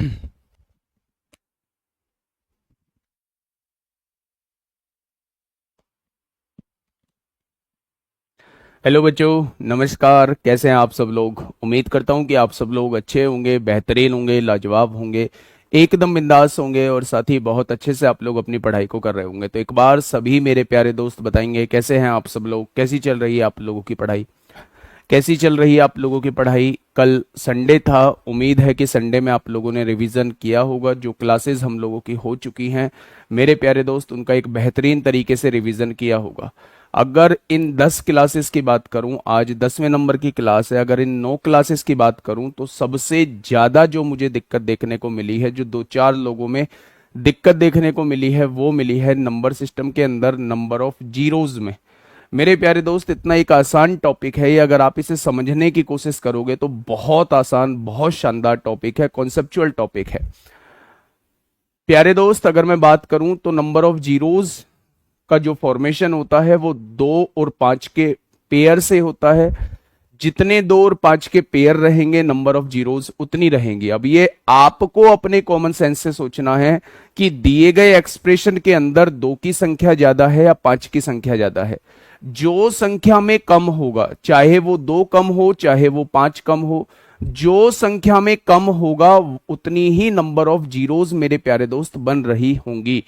Hello बच्चों, नमस्कार। कैसे हैं आप सब लोग? उम्मीद करता हूं कि आप सब लोग अच्छे होंगे, बेहतरीन होंगे, लाजवाब होंगे, एकदम बिंदास होंगे और साथ ही बहुत अच्छे से आप लोग अपनी पढ़ाई को कर रहे होंगे। तो एक बार सभी मेरे प्यारे दोस्त बताएंगे कैसे हैं आप सब लोग, कैसी चल रही है आप लोगों की पढ़ाई, कैसी चल रही है आप लोगों की पढ़ाई। कल संडे था, उम्मीद है कि संडे में आप लोगों ने रिवीजन किया होगा। जो क्लासेस हम लोगों की हो चुकी हैं मेरे प्यारे दोस्त, उनका एक बेहतरीन तरीके से रिवीजन किया होगा। अगर इन 10 क्लासेस की बात करूं, आज 10वें नंबर की क्लास है, अगर इन 9 क्लासेस की बात करूं तो सबसे ज्यादा जो मुझे दिक्कत देखने को मिली है, जो दो चार लोगों में दिक्कत देखने को मिली है, वो मिली है नंबर सिस्टम के अंदर नंबर ऑफ जीरोज में। मेरे प्यारे दोस्त, इतना एक आसान टॉपिक है ये, अगर आप इसे समझने की कोशिश करोगे तो बहुत आसान, बहुत शानदार टॉपिक है, कॉन्सेप्चुअल टॉपिक है। प्यारे दोस्त, अगर मैं बात करूं तो नंबर ऑफ जीरोज का जो फॉर्मेशन होता है वो 2 और 5 के पेयर से होता है। जितने 2 और 5 के पेयर रहेंगे, नंबर ऑफ जीरोज उतनी रहेंगी। अब ये आपको अपने कॉमन सेंस से सोचना है कि दिए गए एक्सप्रेशन के अंदर 2 की संख्या ज्यादा है या 5 की संख्या ज्यादा है। जो संख्या में कम होगा, चाहे वो 2 कम हो चाहे वो 5 कम हो, जो संख्या में कम होगा उतनी ही नंबर ऑफ जीरोज मेरे प्यारे दोस्त बन रही होंगी।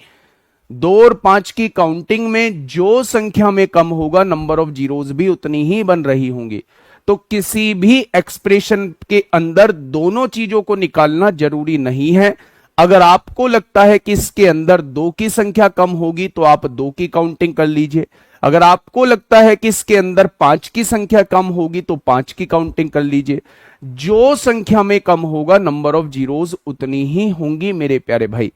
2 और 5 की काउंटिंग में जो संख्या में कम होगा, नंबर ऑफ जीरोज भी उतनी ही बन रही होंगी। तो किसी भी एक्सप्रेशन के अंदर दोनों चीजों को निकालना जरूरी नहीं है। अगर आपको लगता है कि इसके अंदर 2 की संख्या कम होगी तो आप 2 की काउंटिंग कर लीजिए। अगर आपको लगता है कि इसके अंदर 5 की संख्या कम होगी तो 5 की काउंटिंग कर लीजिए। जो संख्या में कम होगा, नंबर ऑफ जीरोज उतनी ही होंगी मेरे प्यारे भाई।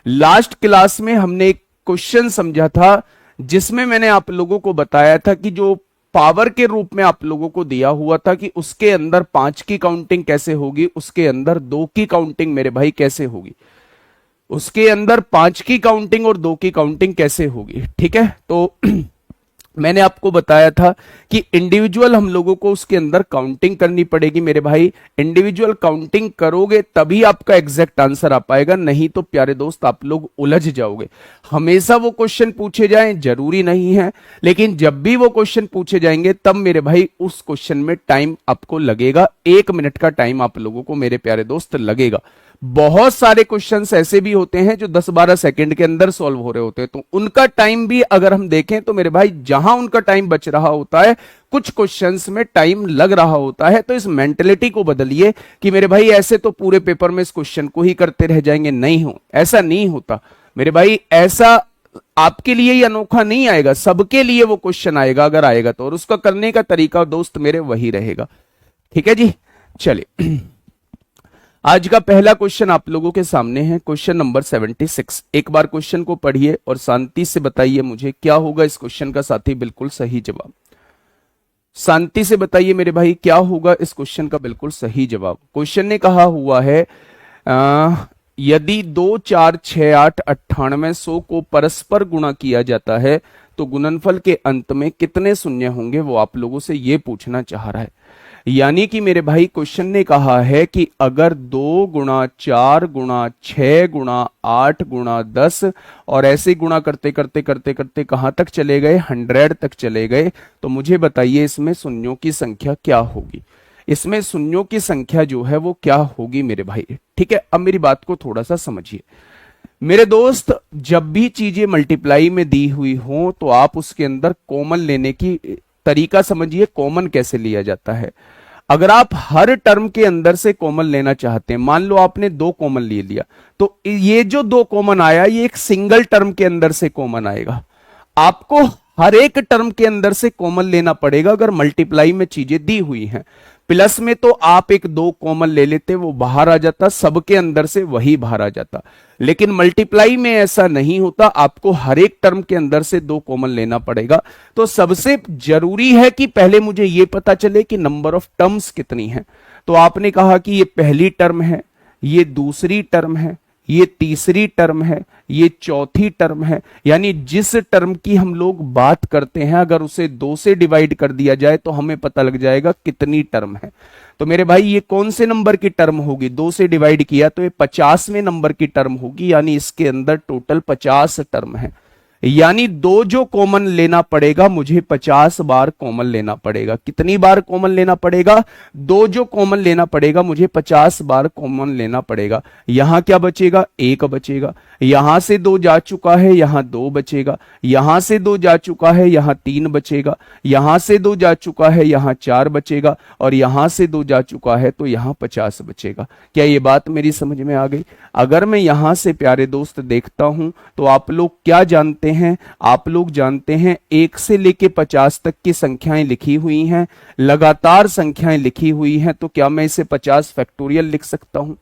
लास्ट क्लास में हमने एक क्वेश्चन समझा था जिसमें मैंने आप लोगों को बताया था कि जो पावर के रूप में आप लोगों को दिया हुआ था कि उसके अंदर 5 की काउंटिंग कैसे होगी, उसके अंदर 2 की काउंटिंग मेरे भाई कैसे होगी, उसके अंदर 5 की काउंटिंग और 2 की काउंटिंग कैसे होगी। ठीक है, तो मैंने आपको बताया था कि इंडिविजुअल हम लोगों को उसके अंदर काउंटिंग करनी पड़ेगी मेरे भाई। इंडिविजुअल काउंटिंग करोगे तभी आपका एग्जैक्ट आंसर आ पाएगा, नहीं तो प्यारे दोस्त आप लोग उलझ जाओगे। हमेशा वो क्वेश्चन पूछे जाएं जरूरी नहीं है, लेकिन जब भी वो क्वेश्चन पूछे जाएंगे तब मेरे भाई उस क्वेश्चन में टाइम आपको लगेगा। 1 मिनट का टाइम आप लोगों को मेरे प्यारे दोस्त लगेगा। बहुत सारे क्वेश्चंस ऐसे भी होते हैं जो 10-12 सेकंड के अंदर सॉल्व हो रहे होते हैं, तो उनका टाइम भी अगर हम देखें तो मेरे भाई जहां उनका टाइम बच रहा होता है, कुछ क्वेश्चंस में टाइम लग रहा होता है। तो इस मेंटेलिटी को बदलिए कि मेरे भाई ऐसे तो पूरे पेपर में इस क्वेश्चन को ही करते रह जाएंगे। नहीं हो, ऐसा नहीं होता मेरे भाई। ऐसा आपके लिए ही अनोखा नहीं आएगा, सबके लिए वो क्वेश्चन आएगा अगर आएगा तो, और उसका करने का तरीका दोस्त मेरे वही रहेगा। ठीक है जी, चलिए आज का पहला क्वेश्चन आप लोगों के सामने है, क्वेश्चन नंबर 76। एक बार क्वेश्चन को पढ़िए और शांति से बताइए मुझे क्या होगा इस क्वेश्चन का साथी बिल्कुल सही जवाब। शांति से बताइए मेरे भाई क्या होगा इस क्वेश्चन का बिल्कुल सही जवाब। क्वेश्चन ने कहा हुआ है यदि 2 4 6 8 98 100 को परस्पर गुणा किया जाता है तो गुणनफल के अंत में कितने शून्य होंगे, वो आप लोगों से ये पूछना चाह रहा है। यानी कि मेरे भाई क्वेश्चन ने कहा है कि अगर 2 गुणा 4 गुणा 6 गुणा 8 गुणा 10 और ऐसे गुणा करते करते करते करते कहां तक चले गए, 100 तक चले गए, तो मुझे बताइए इसमें शून्यों की संख्या क्या होगी। इसमें शून्यों की संख्या जो है वो क्या होगी मेरे भाई। ठीक है, अब मेरी बात को थोड़ा सा समझिए मेरे दोस्त। जब भी चीजें मल्टीप्लाई में दी हुई हो तो आप उसके अंदर कॉमन लेने की तरीका समझिए, कॉमन कैसे लिया जाता है। अगर आप हर टर्म के अंदर से कॉमन लेना चाहते हैं, मान लो आपने 2 कॉमन ले लिया, तो ये जो 2 कॉमन आया ये एक सिंगल टर्म के अंदर से कॉमन आएगा। आपको हर एक टर्म के अंदर से कॉमन लेना पड़ेगा अगर मल्टीप्लाई में चीजें दी हुई हैं। प्लस में तो आप एक 2 कॉमन ले लेते, वो बाहर आ जाता, सबके अंदर से वही बाहर आ जाता। लेकिन मल्टीप्लाई में ऐसा नहीं होता, आपको हर एक टर्म के अंदर से 2 कॉमन लेना पड़ेगा। तो सबसे जरूरी है कि पहले मुझे यह पता चले कि नंबर ऑफ टर्म्स कितनी है। तो आपने कहा कि ये पहली टर्म है, ये दूसरी टर्म है, ये तीसरी टर्म है, ये चौथी टर्म है। यानी जिस टर्म की हम लोग बात करते हैं अगर उसे 2 से डिवाइड कर दिया जाए तो हमें पता लग जाएगा कितनी टर्म है। तो मेरे भाई ये कौन से नंबर की टर्म होगी? 2 से डिवाइड किया तो ये 50वें नंबर की टर्म होगी। यानी इसके अंदर टोटल 50 टर्म है। यानी दो जो कॉमन लेना पड़ेगा मुझे 50 बार कॉमन लेना पड़ेगा। कितनी बार कॉमन लेना पड़ेगा? दो जो कॉमन लेना पड़ेगा मुझे 50 बार कॉमन लेना पड़ेगा। यहां क्या बचेगा? 1 बचेगा। यहां से 2 जा चुका है, यहां 2 बचेगा। यहां से 2 जा चुका है, यहां 3 बचेगा। यहां से 2 जा चुका है, यहां 4 बचेगा। और यहां से 2 जा चुका है तो यहां 50 बचेगा। क्या ये बात मेरी समझ में आ गई? अगर मैं यहां से प्यारे दोस्त देखता हूं तो आप लोग क्या जानते हैं? आप लोग जानते हैं 1 से लेके 50 तक की संख्याएं लिखी हुई हैं, लगातार संख्याएं लिखी हुई हैं। तो क्या मैं इसे 50 फैक्टोरियल लिख सकता हूं?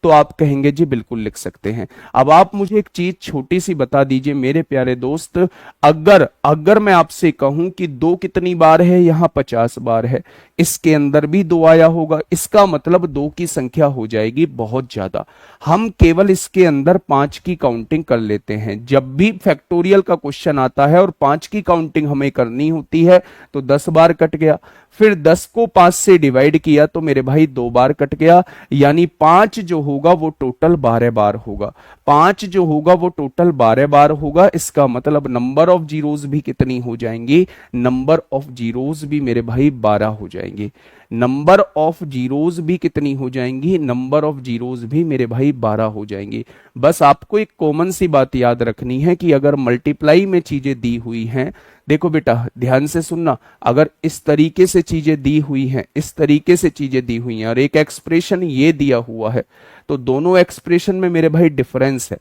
तो आप कहेंगे जी बिल्कुल लिख सकते हैं। अब आप मुझे एक चीज छोटी सी बता दीजिए मेरे प्यारे दोस्त, अगर अगर मैं आपसे कहूं कि 2 कितनी बार है? यहां 50 बार है। इसके अंदर भी 2 आया होगा, इसका मतलब 2 की संख्या हो जाएगी बहुत ज्यादा। हम केवल इसके अंदर 5 की काउंटिंग कर लेते हैं। जब भी फैक्टोरियल का क्वेश्चन आता है और 5 की काउंटिंग हमें करनी होती है तो 10 बार कट गया। फिर 10 को 5 से डिवाइड किया तो मेरे भाई 2 बार कट गया। यानी 5 जो होगा वो टोटल 12 बार होगा। 5 जो होगा वो टोटल 12 बार होगा। इसका मतलब नंबर ऑफ जीरोस भी कितनी हो जाएंगी? नंबर ऑफ जीरोस भी मेरे भाई 12 हो जाएंगे। नंबर ऑफ जीरोस भी कितनी हो जाएंगी? नंबर ऑफ जीरोस भी मेरे भाई 12 हो जाएंगी। बस आपको एक कॉमन सी बात याद रखनी है कि अगर मल्टीप्लाई में चीजें दी हुई हैं, देखो बेटा ध्यान से सुनना, अगर इस तरीके से चीजें दी हुई हैं, इस तरीके से चीजें दी हुई हैं और एक एक्सप्रेशन ये दिया हुआ है तो दोनों एक्सप्रेशन में मेरे भाई डिफरेंस है।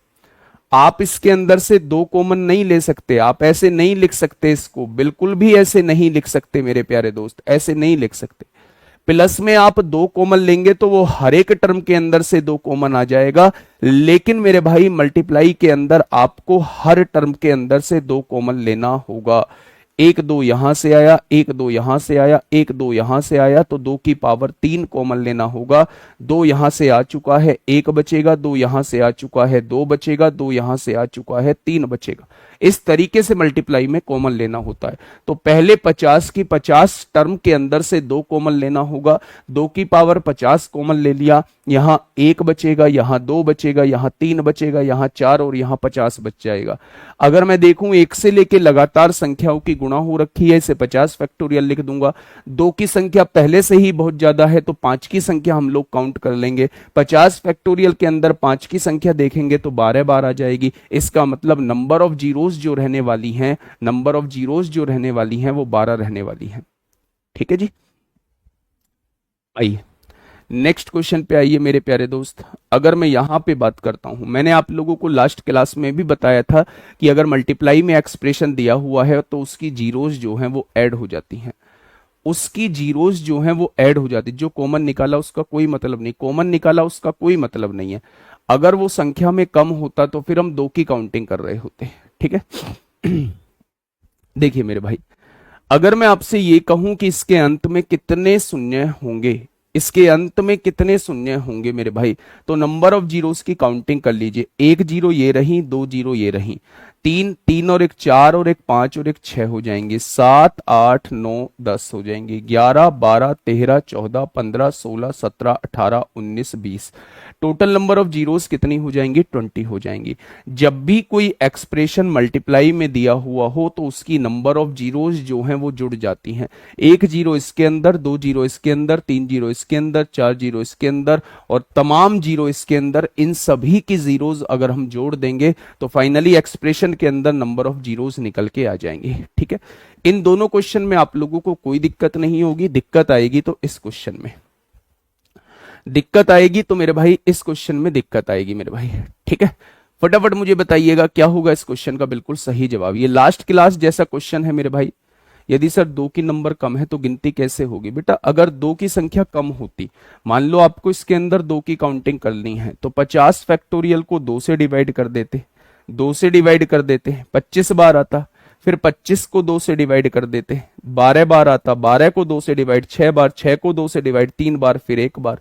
आप इसके अंदर से 2 कॉमन नहीं ले सकते, आप ऐसे नहीं लिख सकते, इसको बिल्कुल भी ऐसे नहीं लिख सकते मेरे प्यारे दोस्त, ऐसे नहीं लिख सकते। प्लस में आप 2 कॉमन लेंगे तो वो हर एक टर्म के अंदर से 2 कॉमन आ जाएगा। लेकिन मेरे भाई मल्टीप्लाई के अंदर आपको हर टर्म के अंदर से 2 कॉमन लेना होगा। 1 2 यहां से आया, 1 2 यहां से आया, 1 2 यहां से आया तो 2 की पावर 3 कॉमन लेना होगा। 2 यहां से आ चुका है, 1 बचेगा। 2 यहां से आ चुका है, 2 बचेगा। 2 यहां से आ चुका है, 3 बचेगा। इस तरीके से मल्टीप्लाई में कॉमन लेना होता है। तो पहले 50 की 50 टर्म के अंदर से 2 कॉमन लेना होगा। 2 की पावर 50 कॉमन ले लिया, यहां 1 बचेगा, यहां 2 बचेगा, यहां 3 बचेगा, यहां 4 और यहां 50 बच जाएगा। अगर मैं देखूं 1 से लेके लगातार संख्याओं की गुणा हो रखी है, इसे 50 फैक्टोरियल लिख दूंगा। 2 की संख्या पहले से ही बहुत ज्यादा है तो 5 की संख्या हम लोग काउंट कर लेंगे। 50 फैक्टोरियल के अंदर 5 की संख्या देखेंगे तो 12 बार आ जाएगी। इसका मतलब नंबर ऑफ जीरोस जो रहने वाली हैं, नंबर ऑफ जीरोस जो रहने वाली हैं वो 12 रहने वाली हैं। ठीक है जी, आइए नेक्स्ट क्वेश्चन पे आइए मेरे प्यारे दोस्त। अगर मैं यहां पे बात करता हूं, मैंने आप लोगों को लास्ट क्लास में भी बताया था कि अगर मल्टीप्लाई में एक्सप्रेशन दिया हुआ है तो उसकी जीरोस जो हैं वो ऐड हो जाती हैं। उसकी जीरोस जो हैं वो ऐड हो जाती। जो कॉमन निकाला उसका कोई मतलब नहीं, कॉमन निकाला उसका कोई मतलब नहीं है। अगर वो संख्या में कम होता तो फिर हम 2 की काउंटिंग कर रहे होते। ठीक है देखिए मेरे भाई, अगर मैं आपसे ये कहूं कि इसके अंत में कितने शून्य होंगे, इसके अंत में कितने शून्य होंगे मेरे भाई, तो नंबर ऑफ जीरोस की काउंटिंग कर लीजिए। 1 जीरो ये रही, 2 जीरो ये रही, 3 3 और 1 4 और 1 5 और 1 6 हो जाएंगे, 7 8 9 10 हो जाएंगे, 11 12 13 14 15 16 17 18 19 20। टोटल नंबर ऑफ जीरोस कितनी हो जाएंगी? 20 हो जाएंगी। जब भी कोई एक्सप्रेशन मल्टीप्लाई में दिया हुआ हो तो उसकी नंबर ऑफ जीरोस जो हैं वो जुड़ जाती हैं। 1 जीरो इसके अंदर, 2 जीरो इसके अंदर, 3 जीरो इसके अंदर, 4 जीरो इसके अंदर और तमाम जीरो इसके अंदर। इन सभी की जीरोस अगर हम जोड़ देंगे तो फाइनली एक्सप्रेशन के अंदर नंबर ऑफ जीरोस निकल के आ जाएंगे। ठीक है, इन दोनों क्वेश्चन में आप लोगों को कोई दिक्कत नहीं होगी। दिक्कत आएगी तो इस क्वेश्चन में दिक्कत आएगी, तो मेरे भाई इस क्वेश्चन में दिक्कत आएगी मेरे भाई। ठीक है, फटाफट मुझे बताइएगा क्या होगा इस क्वेश्चन का बिल्कुल सही जवाब। ये लास्ट क्लास जैसा क्वेश्चन है मेरे भाई। यदि सर 2 की नंबर कम है तो गिनती कैसे होगी? बेटा अगर 2 की संख्या कम होती, मान लो आपको इसके अंदर 2 की काउंटिंग करनी है तो 50 फैक्टोरियल को 2 से डिवाइड कर देते, 2 से डिवाइड कर देते 25 बार आता। फिर 25 को 2 से डिवाइड कर देते, 12 बार आता। 12 को 2 से डिवाइड 6 बार, 6 को 2 से डिवाइड 3 बार, फिर 1 बार।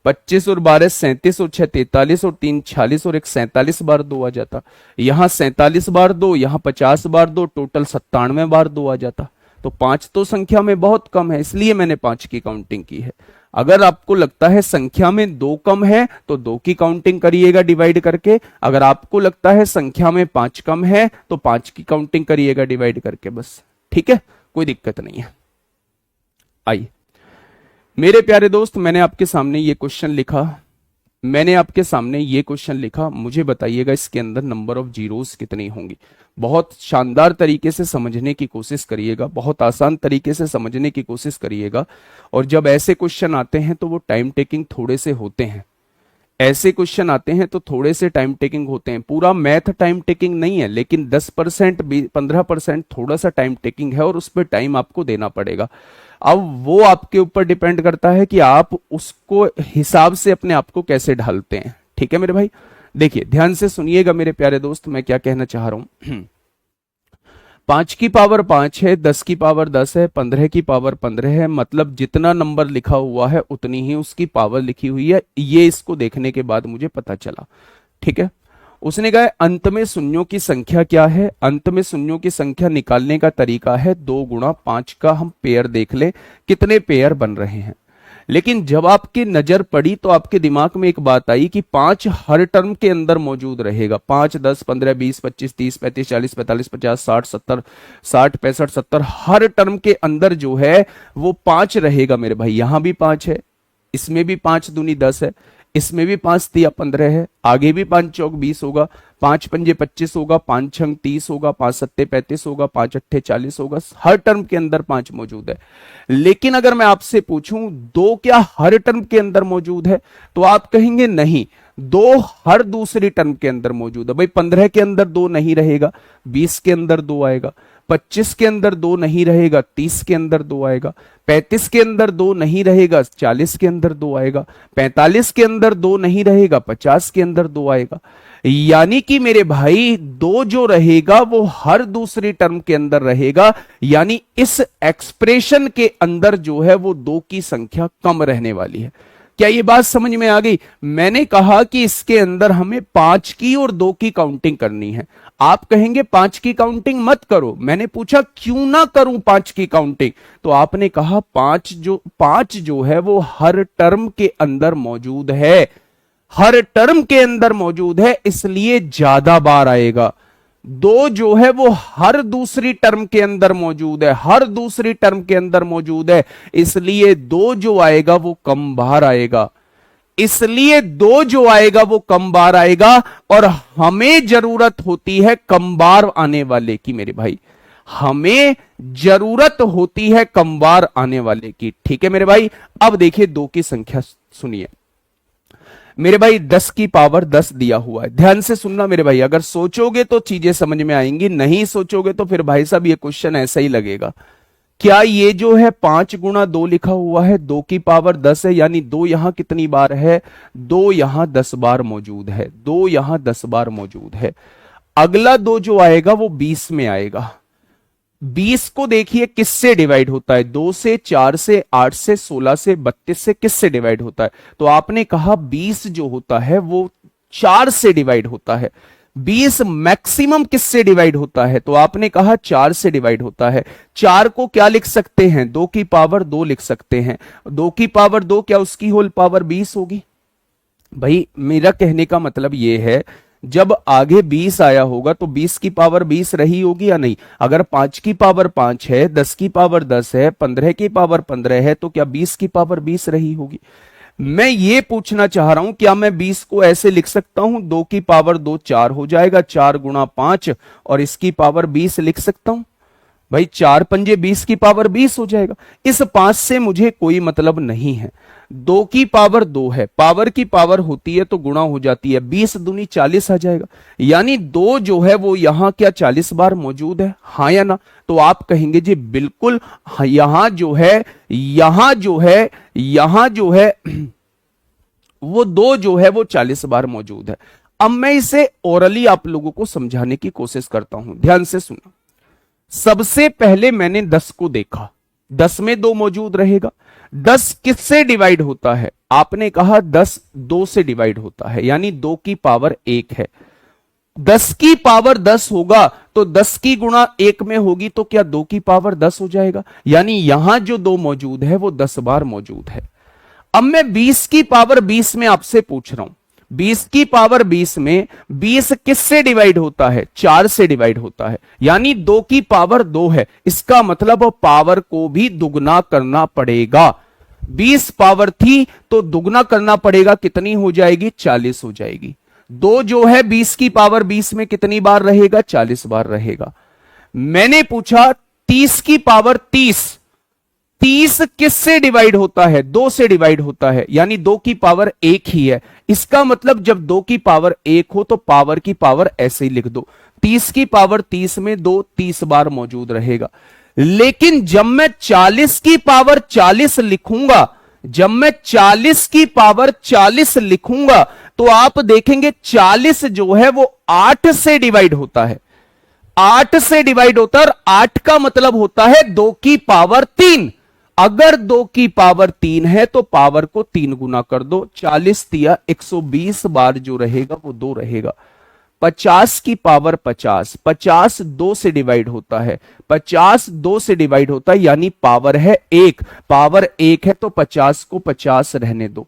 25 और 12 37 और 6 43 और 3 46 और 1 47 बार 2 आ जाता। यहां 47 बार 2, यहां 50 बार 2, टोटल 97 बार 2 आ जाता। तो 5 तो संख्या में बहुत कम है, इसलिए मैंने 5 की काउंटिंग की है। अगर आपको लगता है संख्या में 2 कम है तो 2 की काउंटिंग करिएगा डिवाइड करके। अगर आपको लगता है संख्या में 5 कम है तो 5 की काउंटिंग करिएगा डिवाइड करके, बस। ठीक है, कोई दिक्कत नहीं है। आइए मेरे प्यारे दोस्त, मैंने आपके सामने ये क्वेश्चन लिखा, मुझे बताइएगा इसके अंदर नंबर ऑफ जीरोस कितनी होंगी। बहुत शानदार तरीके से समझने की कोशिश करिएगा, बहुत आसान तरीके से समझने की कोशिश करिएगा। और जब ऐसे क्वेश्चन आते हैं तो वो टाइम टेकिंग थोड़े से होते हैं, ऐसे क्वेश्चन आते हैं तो थोड़े से टाइम टेकिंग होते हैं। पूरा मैथ टाइम टेकिंग नहीं है, लेकिन 10% 15% थोड़ा सा टाइम टेकिंग है और उस पर टाइम आपको देना पड़ेगा। अब वो आपके ऊपर डिपेंड करता है कि आप उसको हिसाब से अपने आप को कैसे ढालते हैं। ठीक है मेरे भाई, देखिए ध्यान से सुनिएगा मेरे प्यारे दोस्त, मैं क्या कहना चाह रहा हूं। 5 की पावर 5 है, 10 की पावर 10 है, 15 की पावर 15 है, मतलब जितना नंबर लिखा हुआ है उतनी ही उसकी पावर लिखी हुई है। ये इसको देखने के बाद मुझे पता चला। ठीक है, उसने कहा अंत में शून्यों की संख्या क्या है। अंत में शून्यों की संख्या निकालने का तरीका है 2 गुणा 5 का हम पेयर देख ले कितने पेयर बन रहे हैं। लेकिन जब आपकी नजर पड़ी तो आपके दिमाग में एक बात आई कि 5 हर टर्म के अंदर मौजूद रहेगा। 5 10 15 20 25 30 35 40 45 50 60 70 60 65 70 हर टर्म के अंदर जो है वो 5 रहेगा मेरे भाई। यहां भी 5 है, इसमें भी 5 दूनी 10 है, इसमें भी 5 तिया 15 है, आगे भी 5 चौक 20 होगा, 5 पंजे 25 होगा, 5 छंग 30 होगा, 5 सत्ते 35 होगा, 5 अट्ठे 40 होगा। हर टर्म के अंदर 5 मौजूद है। लेकिन अगर मैं आपसे पूछूं 2 क्या हर टर्म के अंदर मौजूद है, तो आप कहेंगे नहीं, 2 हर दूसरी टर्म के अंदर मौजूद है। भाई 15 के अंदर 2 नहीं रहेगा, 20 के अंदर 2 आएगा, 25 के अंदर 2 नहीं रहेगा, 30 के अंदर 2 आएगा, 35 के अंदर 2 नहीं रहेगा, 40 के अंदर 2 आएगा, 45 के अंदर 2 नहीं रहेगा, 50 के अंदर 2 आएगा। यानी कि मेरे भाई 2 जो रहेगा वो हर दूसरी टर्म के अंदर रहेगा। यानी इस एक्सप्रेशन के अंदर जो है वो 2 की संख्या कम रहने वाली है। क्या ये बात समझ में आ गई? मैंने कहा कि इसके अंदर हमें 5 की और 2 की काउंटिंग करनी है। आप कहेंगे 5 की काउंटिंग मत करो। मैंने पूछा क्यों ना करूं 5 की काउंटिंग, तो आपने कहा 5 जो है वो हर टर्म के अंदर मौजूद है, हर टर्म के अंदर मौजूद है, इसलिए ज्यादा बार आएगा। 2 जो है वो हर दूसरी टर्म के अंदर मौजूद है, हर दूसरी टर्म के अंदर मौजूद है, इसलिए 2 जो आएगा वो कम बार आएगा। इसलिए 2 जो आएगा वो कम बार आएगा। और हमें जरूरत होती है कम बार आने वाले की मेरे भाई, हमें जरूरत होती है कम बार आने वाले की। ठीक है मेरे भाई, अब देखिए 2 की संख्या सुनिए मेरे भाई। 10 की पावर 10 दिया हुआ है, ध्यान से सुनना मेरे भाई। अगर सोचोगे तो चीजें समझ में आएंगी, नहीं सोचोगे तो फिर भाई साहब ये क्वेश्चन ऐसा ही लगेगा। क्या ये जो है 5 गुणा 2 लिखा हुआ है, 2 की पावर 10 है, यानी 2 यहां कितनी बार है? 2 यहां 10 बार मौजूद है, 2 यहां 10 बार मौजूद है। अगला 2 जो आएगा वो 20 में आएगा। 20 को देखिए किससे डिवाइड होता है? 2 से, 4 से, 8 से, 16 से, 32 से, किससे डिवाइड होता है? तो आपने कहा 20 जो होता है वो 4 से डिवाइड होता है। 20 मैक्सिमम किससे डिवाइड होता है? तो आपने कहा 4 से डिवाइड होता है। 4 को क्या लिख सकते हैं? 2 की पावर 2 लिख सकते हैं। 2 की पावर 2 क्या उसकी होल पावर 20 होगी? भाई मेरा कहने का मतलब यह है जब आगे 20 आया होगा तो 20 की पावर 20 रही होगी या नहीं? अगर 5 की पावर 5 है, 10 की पावर 10 है, 15 की पावर 15 है, तो क्या 20 की पावर 20 रही होगी? मैं ये पूछना चाह रहा हूं, क्या मैं 20 को ऐसे लिख सकता हूं? 2 की पावर 2 4 हो जाएगा, 4 गुणा 5, और इसकी पावर 20 लिख सकता हूं। भाई 4 पंजे 20 की पावर 20 हो जाएगा। इस 5 से मुझे कोई मतलब नहीं है। 2 की पावर 2 है, पावर की पावर होती है तो गुणा हो जाती है, 20 दूनी 40 आ जाएगा। यानी 2 जो है वो यहां क्या 40 बार मौजूद है, हाँ या ना? तो आप कहेंगे जी बिल्कुल, यहां जो है वो 2 जो है वो 40 बार मौजूद है। अब मैं इसे ओरली आप लोगों को समझाने की कोशिश करता हूं, ध्यान से सुना। सबसे पहले मैंने 10 को देखा, 10 में 2 मौजूद रहेगा। 10 किससे डिवाइड होता है? आपने कहा 10 2 से डिवाइड होता है, यानी 2 की पावर 1 है। 10 की पावर 10 होगा तो 10 की गुणा 1 में होगी तो क्या 2 की पावर 10 हो जाएगा, यानी यहां जो 2 मौजूद है वो 10 बार मौजूद है। अब मैं 20 की पावर 20 में आपसे पूछ रहा हूं, 20 की पावर 20 में 20 किससे डिवाइड होता है, 4 से डिवाइड होता है, यानी 2 की पावर 2 है। इसका मतलब पावर को भी दुगना करना पड़ेगा। 20 पावर थी तो दुगना करना पड़ेगा, कितनी हो जाएगी, 40 हो जाएगी। 2 जो है 20 की पावर 20 में कितनी बार रहेगा, 40 बार रहेगा। मैंने पूछा 30 की पावर 30, 30 किससे डिवाइड होता है, 2 से डिवाइड होता है, यानी 2 की पावर 1 ही है। इसका मतलब जब 2 की पावर 1 हो तो पावर की पावर ऐसे ही लिख दो, 30 की पावर 30 में 2 30 बार मौजूद रहेगा। लेकिन जब मैं 40 की पावर 40 लिखूंगा, जब मैं 40 की पावर 40 लिखूंगा तो आप देखेंगे 40 जो है वो 8 से डिवाइड होता है, 8 से डिवाइड होता है, और 8 का मतलब होता है 2 की पावर 3। अगर 2 की पावर 3 है तो पावर को 3 गुना कर दो, 40 दिया 120 बार जो रहेगा वो 2 रहेगा। 50 की पावर 50, 50 2 से डिवाइड होता है, 50 2 से डिवाइड होता है, यानी पावर है 1, पावर 1 है तो 50 को 50 रहने दो।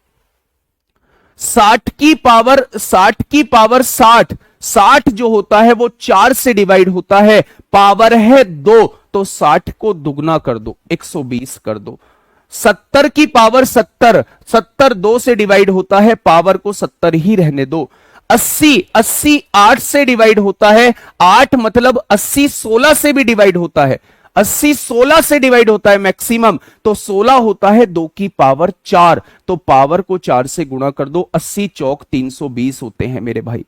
60 की पावर 60, 60 जो होता है वो 4 से डिवाइड होता है, पावर है 2, तो 60 को दुगना कर दो, 120 कर दो। 70 की पावर 70, 70 2 से डिवाइड होता है, पावर को 70 ही रहने दो। 80, 80 8 से डिवाइड होता है, 8 मतलब 80 16 से भी डिवाइड होता है, 80 16 से डिवाइड होता है मैक्सिमम, तो 16 होता है 2 की पावर 4, तो पावर को 4 से गुणा कर दो, 80 चौक 320 होते हैं मेरे भाई।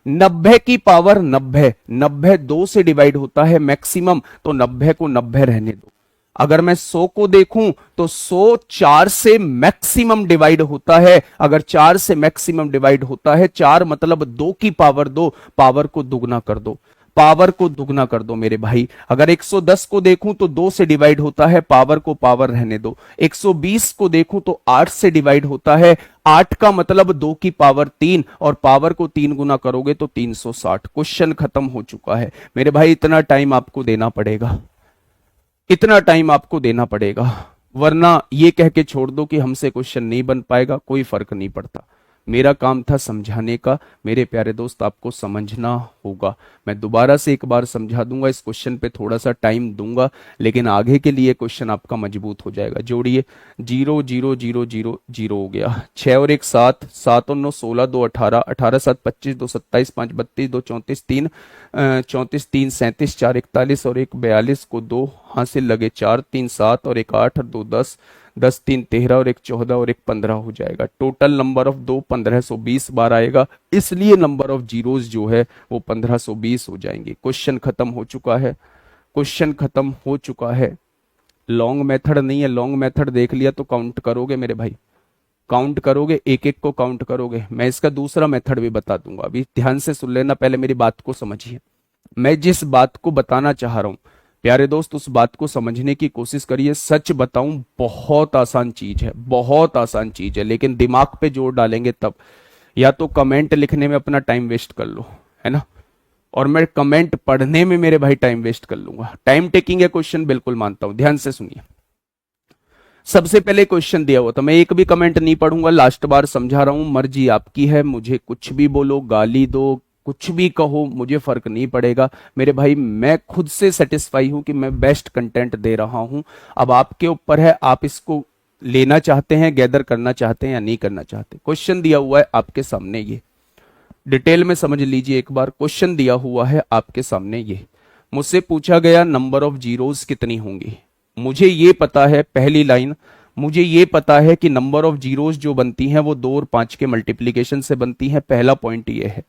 90 की पावर 90, 90 2 से डिवाइड होता है मैक्सिमम, तो 90 को 90 रहने दो। अगर मैं 100 को देखूं तो 100 4 से मैक्सिमम डिवाइड होता है, अगर 4 से मैक्सिमम डिवाइड होता है, 4 मतलब 2 की पावर 2, पावर को दुगना कर दो, पावर को दुगना कर दो मेरे भाई। अगर 110 को देखूं तो 2 से डिवाइड होता है, पावर को पावर रहने दो। 120 को देखूं तो 8 से डिवाइड होता है, 8 का मतलब 2 की पावर 3, और पावर को 3 गुना करोगे तो 360। क्वेश्चन खत्म हो चुका है मेरे भाई। इतना टाइम आपको देना पड़ेगा, इतना टाइम आपको देना पड़ेगा, वरना ये कह के छोड़ दो कि हमसे क्वेश्चन नहीं बन पाएगा, कोई फर्क नहीं पड़ता। मेरा काम था समझाने का, मेरे प्यारे दोस्त आपको समझना होगा। मैं दोबारा से एक बार समझा दूंगा, इस क्वेश्चन पे थोड़ा सा टाइम दूंगा, लेकिन आगे के लिए क्वेश्चन आपका मजबूत हो जाएगा। जोड़िए, 0 0 0 0 0 हो गया, 6 और 1 7, 7 और 9 16, 2 18, 18 7 25, 2 27, 5 32, 2 34, 3 34, 3 37, 4 41 और 1 42 को 2 हासिल लगे, 4 3 7 और 1 8 और 2 10, 10 3 13 और 1 14 और 1 15 हो जाएगा। टोटल नंबर ऑफ 2 1520 बार आएगा, इसलिए नंबर ऑफ जीरोस जो है वो 1520 हो जाएंगे। क्वेश्चन खत्म हो चुका है, क्वेश्चन खत्म हो चुका है। लॉन्ग मेथड नहीं है, लॉन्ग मेथड देख लिया तो काउंट करोगे मेरे भाई, काउंट करोगे, एक एक को काउंट करोगे। मैं इसका दूसरा मेथड भी बता दूंगा, अभी ध्यान से सुन लेना, पहले मेरी बात को समझिए। मैं जिस बात को बताना चाह रहा हूं प्यारे दोस्त, उस बात को समझने की कोशिश करिए। सच बताऊं, बहुत आसान चीज है, बहुत आसान चीज है, लेकिन दिमाग पे जोर डालेंगे तब। या तो कमेंट लिखने में अपना टाइम वेस्ट कर लो, है ना, और मैं कमेंट पढ़ने में मेरे भाई टाइम वेस्ट कर लूंगा। टाइम टेकिंग है क्वेश्चन, बिल्कुल मानता हूं। ध्यान से सुनिए, सबसे पहले क्वेश्चन दिया हुआ था, मैं एक भी कमेंट नहीं पढ़ूंगा, लास्ट बार समझा रहा हूं, मर्जी आपकी है, मुझे कुछ भी बोलो, गाली दो, कुछ भी कहो, मुझे फर्क नहीं पड़ेगा मेरे भाई। मैं खुद से सेटिस्फाई हूं कि मैं बेस्ट कंटेंट दे रहा हूं। अब आपके ऊपर है, आप इसको लेना चाहते हैं, गैदर करना चाहते हैं या नहीं करना चाहते। क्वेश्चन दिया हुआ है आपके सामने, ये डिटेल में समझ लीजिए एक बार। क्वेश्चन दिया हुआ है आपके सामने, ये मुझसे पूछा गया नंबर ऑफ जीरोस कितनी होंगी। मुझे ये पता है, पहली लाइन, मुझे ये पता है कि नंबर ऑफ जीरोस जो बनती हैं वो 2 और 5 के मल्टीप्लीकेशन से बनती हैं। पहला पॉइंट ये है,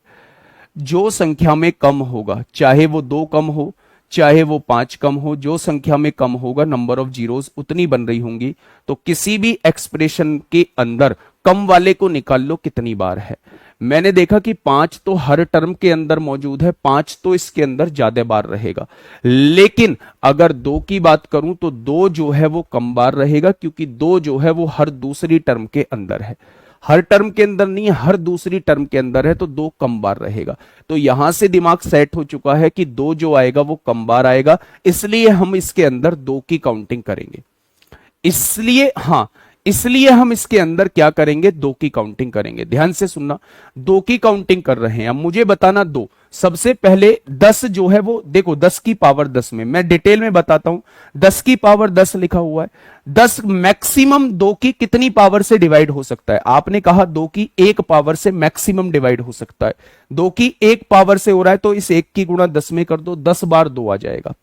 जो संख्या में कम होगा, चाहे वो 2 कम हो, चाहे वो 5 कम हो, जो संख्या में कम होगा नंबर ऑफ जीरोस उतनी बन रही होंगी। तो किसी भी एक्सप्रेशन के अंदर कम वाले को निकाल लो कितनी बार है। मैंने देखा कि 5 तो हर टर्म के अंदर मौजूद है, 5 तो इसके अंदर ज्यादा बार रहेगा। लेकिन अगर 2 की बात करूं तो 2 जो है वो कम बार रहेगा, क्योंकि 2 जो है वो हर दूसरी टर्म के अंदर है। हर टर्म के अंदर नहीं है, हर दूसरी टर्म के अंदर है, तो 2 कम बार रहेगा। तो यहां से दिमाग सेट हो चुका है कि 2 जो आएगा वो कम बार आएगा, इसलिए हम इसके अंदर 2 की काउंटिंग करेंगे। इसलिए हम इसके अंदर क्या करेंगे, 2 की काउंटिंग करेंगे। ध्यान से सुनना, 2 की काउंटिंग कर रहे हैं। अब मुझे बताना 2, सबसे पहले 10 जो है वो देखो 10 की पावर 10 में मैं डिटेल में बताता हूं। 10 की पावर 10 लिखा हुआ है। 10 मैक्सिमम 2 की कितनी पावर से डिवाइड हो सकता है? आपने कहा 2 की 1 पावर से मैक्सिमम डिवाइड हो सकता है। 2 की 1 पावर से हो रहा है तो इस 1 की गुणा 10 में कर दो, 10 बार 2 आ जाएगा।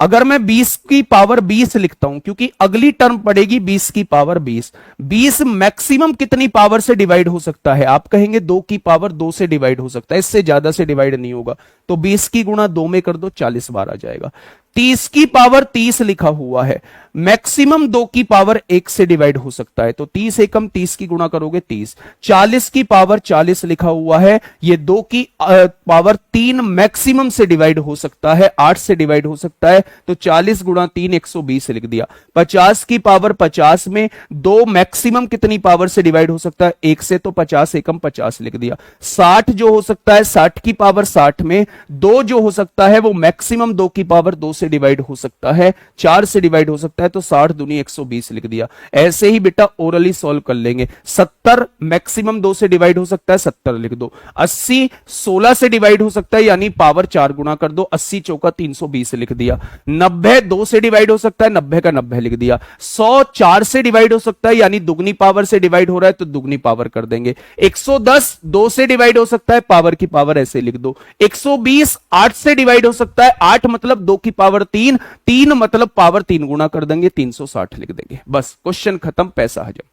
अगर मैं 20 की पावर 20 लिखता हूं, क्योंकि अगली टर्म पड़ेगी 20 की पावर 20। 20 मैक्सिमम कितनी पावर से डिवाइड हो सकता है? आप कहेंगे 2 की पावर 2 से डिवाइड हो सकता है, इससे ज्यादा से डिवाइड नहीं होगा। तो 20 की गुणा 2 में कर दो, 40 बार आ जाएगा। 30 की पावर 30 लिखा हुआ है, मैक्सिमम 2 की पावर 1 से डिवाइड हो सकता है, तो 30 एकम 30 की गुणा करोगे 30। 40 की पावर 40 लिखा हुआ है, ये 2 की पावर 3 मैक्सिमम से डिवाइड हो सकता है, 8 से डिवाइड हो सकता है, तो 40 गुणा 3 120 लिख दिया। 50 की पावर 50 में 2 मैक्सिमम कितनी पावर से डिवाइड हो सकता है? 1 से, तो 50 एकम 50 लिख दिया। 60 जो हो सकता है, 60 की पावर 60 में 2 जो हो सकता है वो मैक्सिमम 2 की पावर 2 से डिवाइड हो सकता है, 4 से डिवाइड हो सकता है, तो 60 दूनी 120 लिख दिया। ऐसे ही बेटा ओरली सॉल्व कर लेंगे। 70 मैक्सिमम 2 से डिवाइड हो सकता है, 70 लिख दो। 80 16 से डिवाइड हो सकता है, यानी पावर 4 गुना कर दो, 80 चौका 320 लिख दिया। 90 2 से डिवाइड हो सकता है, 90 का 90 लिख दिया। 100 4 से डिवाइड हो सकता है, यानी दुगनी पावर से डिवाइड हो रहा है तो दुगनी पावर कर देंगे। 110 2 से डिवाइड हो सकता है, पावर की पावर ऐसे लिख दो। 120 8 से डिवाइड हो सकता है, 8 मतलब 2 की पावर 3, 3 मतलब पावर 3 गुना कर देंगे, 360 लिख देंगे। बस क्वेश्चन खत्म, पैसा हजम।